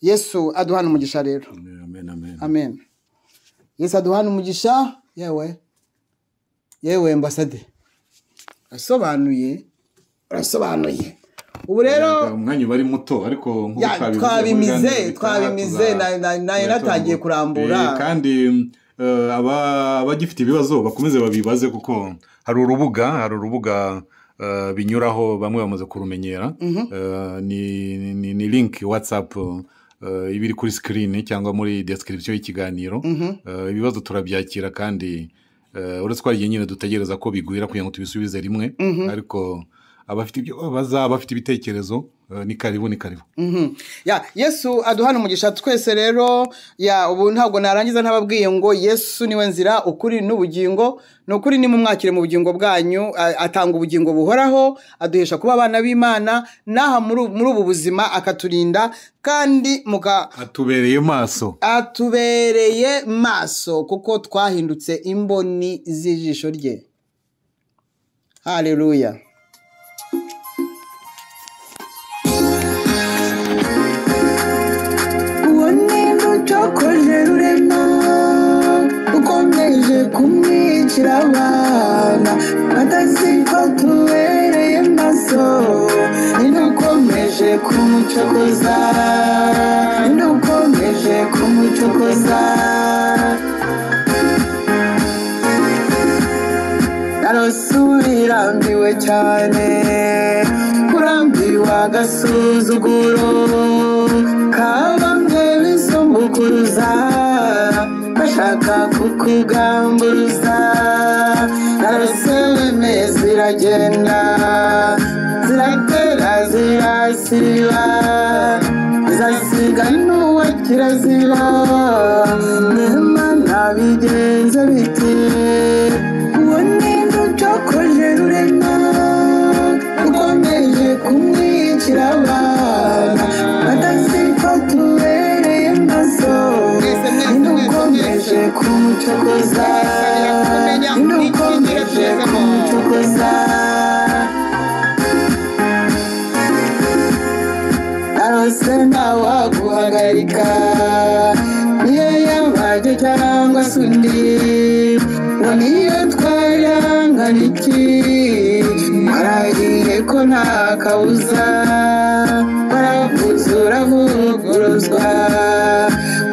Yesu aduhana umugisha rero. Amen. Yesu aduhana umugisha. Yewe ambasade arasobanuye ubu rero umwanya bari muto ariko twabimize natangiye kurambura kandi abagifite ibibazo bakomeze babibaze kuko hari urubuga binyuraho bamwe bamaze kurumenyera ni link WhatsApp ibiri kuri screen cyangwa muri description y'ikiganiro ibibazo turabyakira kandi uretse ko ari nyine dutegereza ko bigwira kugira ngo tubisubize rimwe ariko abafite ibyo bafite ibitekerezo ni karibu Yesu aduhana umugisha twese rero ubu ntabwo narangiza ntababwiye ngo Yesu niwe nzira ukuri n'ubugingo n'ukuri ni mu mwakire mu bugingo bwanyu atanga ubugingo buhoraho aduhesha kuba abana b'Imana naha muri ubu buzima akaturinda kandi atubereye maso kuko twahindutse imboni z'ijisho rye. Haleluya. kumwicira abana batazi ko tubereye maso ntidukomeje kumucokoza ntidukomeje kumucokoza narasubirambiwe cyane kurambiwe agasuzuguro kabamwe bisumbukuruza bashaka kukugamburuza narasebeme ziragenda ziratera zirasiba zasiga n'uwa kirazira n'imana bigenze biti uwo ninde ucokoje rurema ukomeje kumwicira abana batazi ko tubereye maso ntidukomeje kumucokoza ntidukomeje kumucokoza narose ntawaguhagarika niyo yabaje cyangwa se undi ngo niyo twayangana iki warahiye ko nta kabuza waravuze uravuguruzwa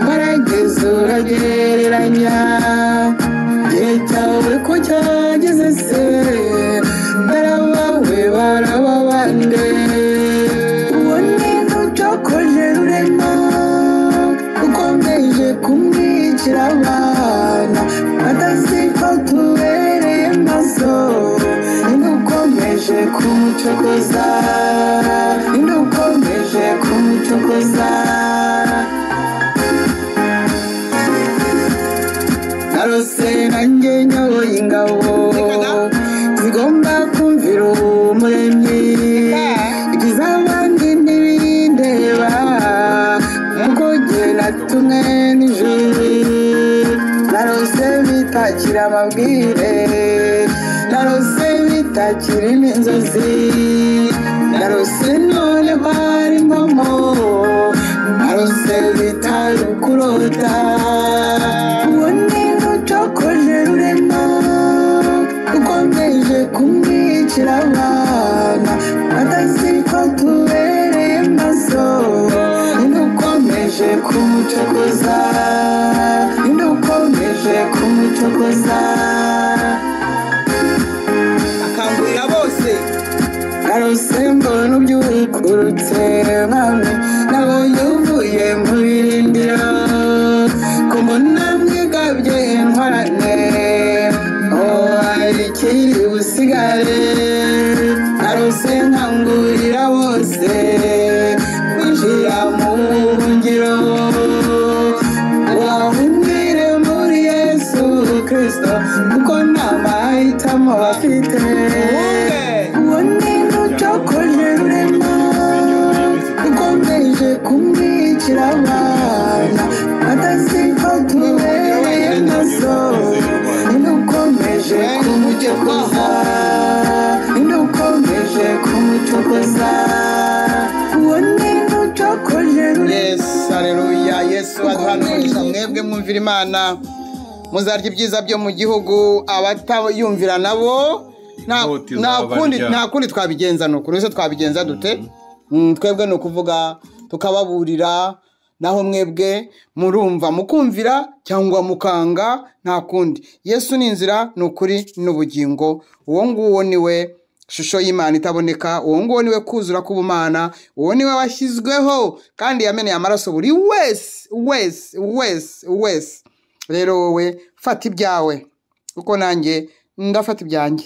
warageze uragereranya igihe cyawe ko cyageze se barabawe barababande uwo ninde ucokoje rurema ukomeje kumwicira abana batazi ko tubereye maso ntidukomeje kumucokoza ntidukomeje kumucokoza narose nanjye nyoboye ingabo zigomba kumvira umuremyi igize abandi ntibindeba nkuko jye natumwe n'ijuru narose bitakira amabwire narose bitakira n'inzozi narose none hari impamo narose bitari kurota uwo ninde ucokoje rurema ukomeje kumwicira abana batazi ko tubereye maso ntidukomeje kumucokoza ntidukomeje kumucokoza akangurira bose narose mbona ubyukurutse mwami nabonye uvuye mu birindiro ko mbona mwigabye intwarane hari ikiri busigare narose nkangurira bose kwinjira mu buhungiro wahungire muri Yesu Kristo kuko nta mahitamo bafite uwo ninde ucokoje rurema ukomeje kumwicira abana batazi ko tubereye maso ntidukomeje kumucokoza ntidukomeje kumucokoza uwo ninde ucokoje rurema Yesu haleluya Yesu aduhanurisha mwebwe mwumvira Imana muzarya ibyiza byo mu gihugu abatayumvira nabo nta kundi twabigenza nuko rwose twabigenza dute twebwe ni ukuvuga tukababurira naho mwebwe murumva mukumvira cyangwa mukanga nta kundi Yesu ni inzira ni ukuri n'ubugingo uwo nguwo niwe shusho y'Imana itaboneka uwo nguwo niwe kuzura k'ubumana uwo niwe washyizweho kandi yameneye amaraso buri wese rero wowe fata ibyawe kuko nanjye ndafata ibyanjye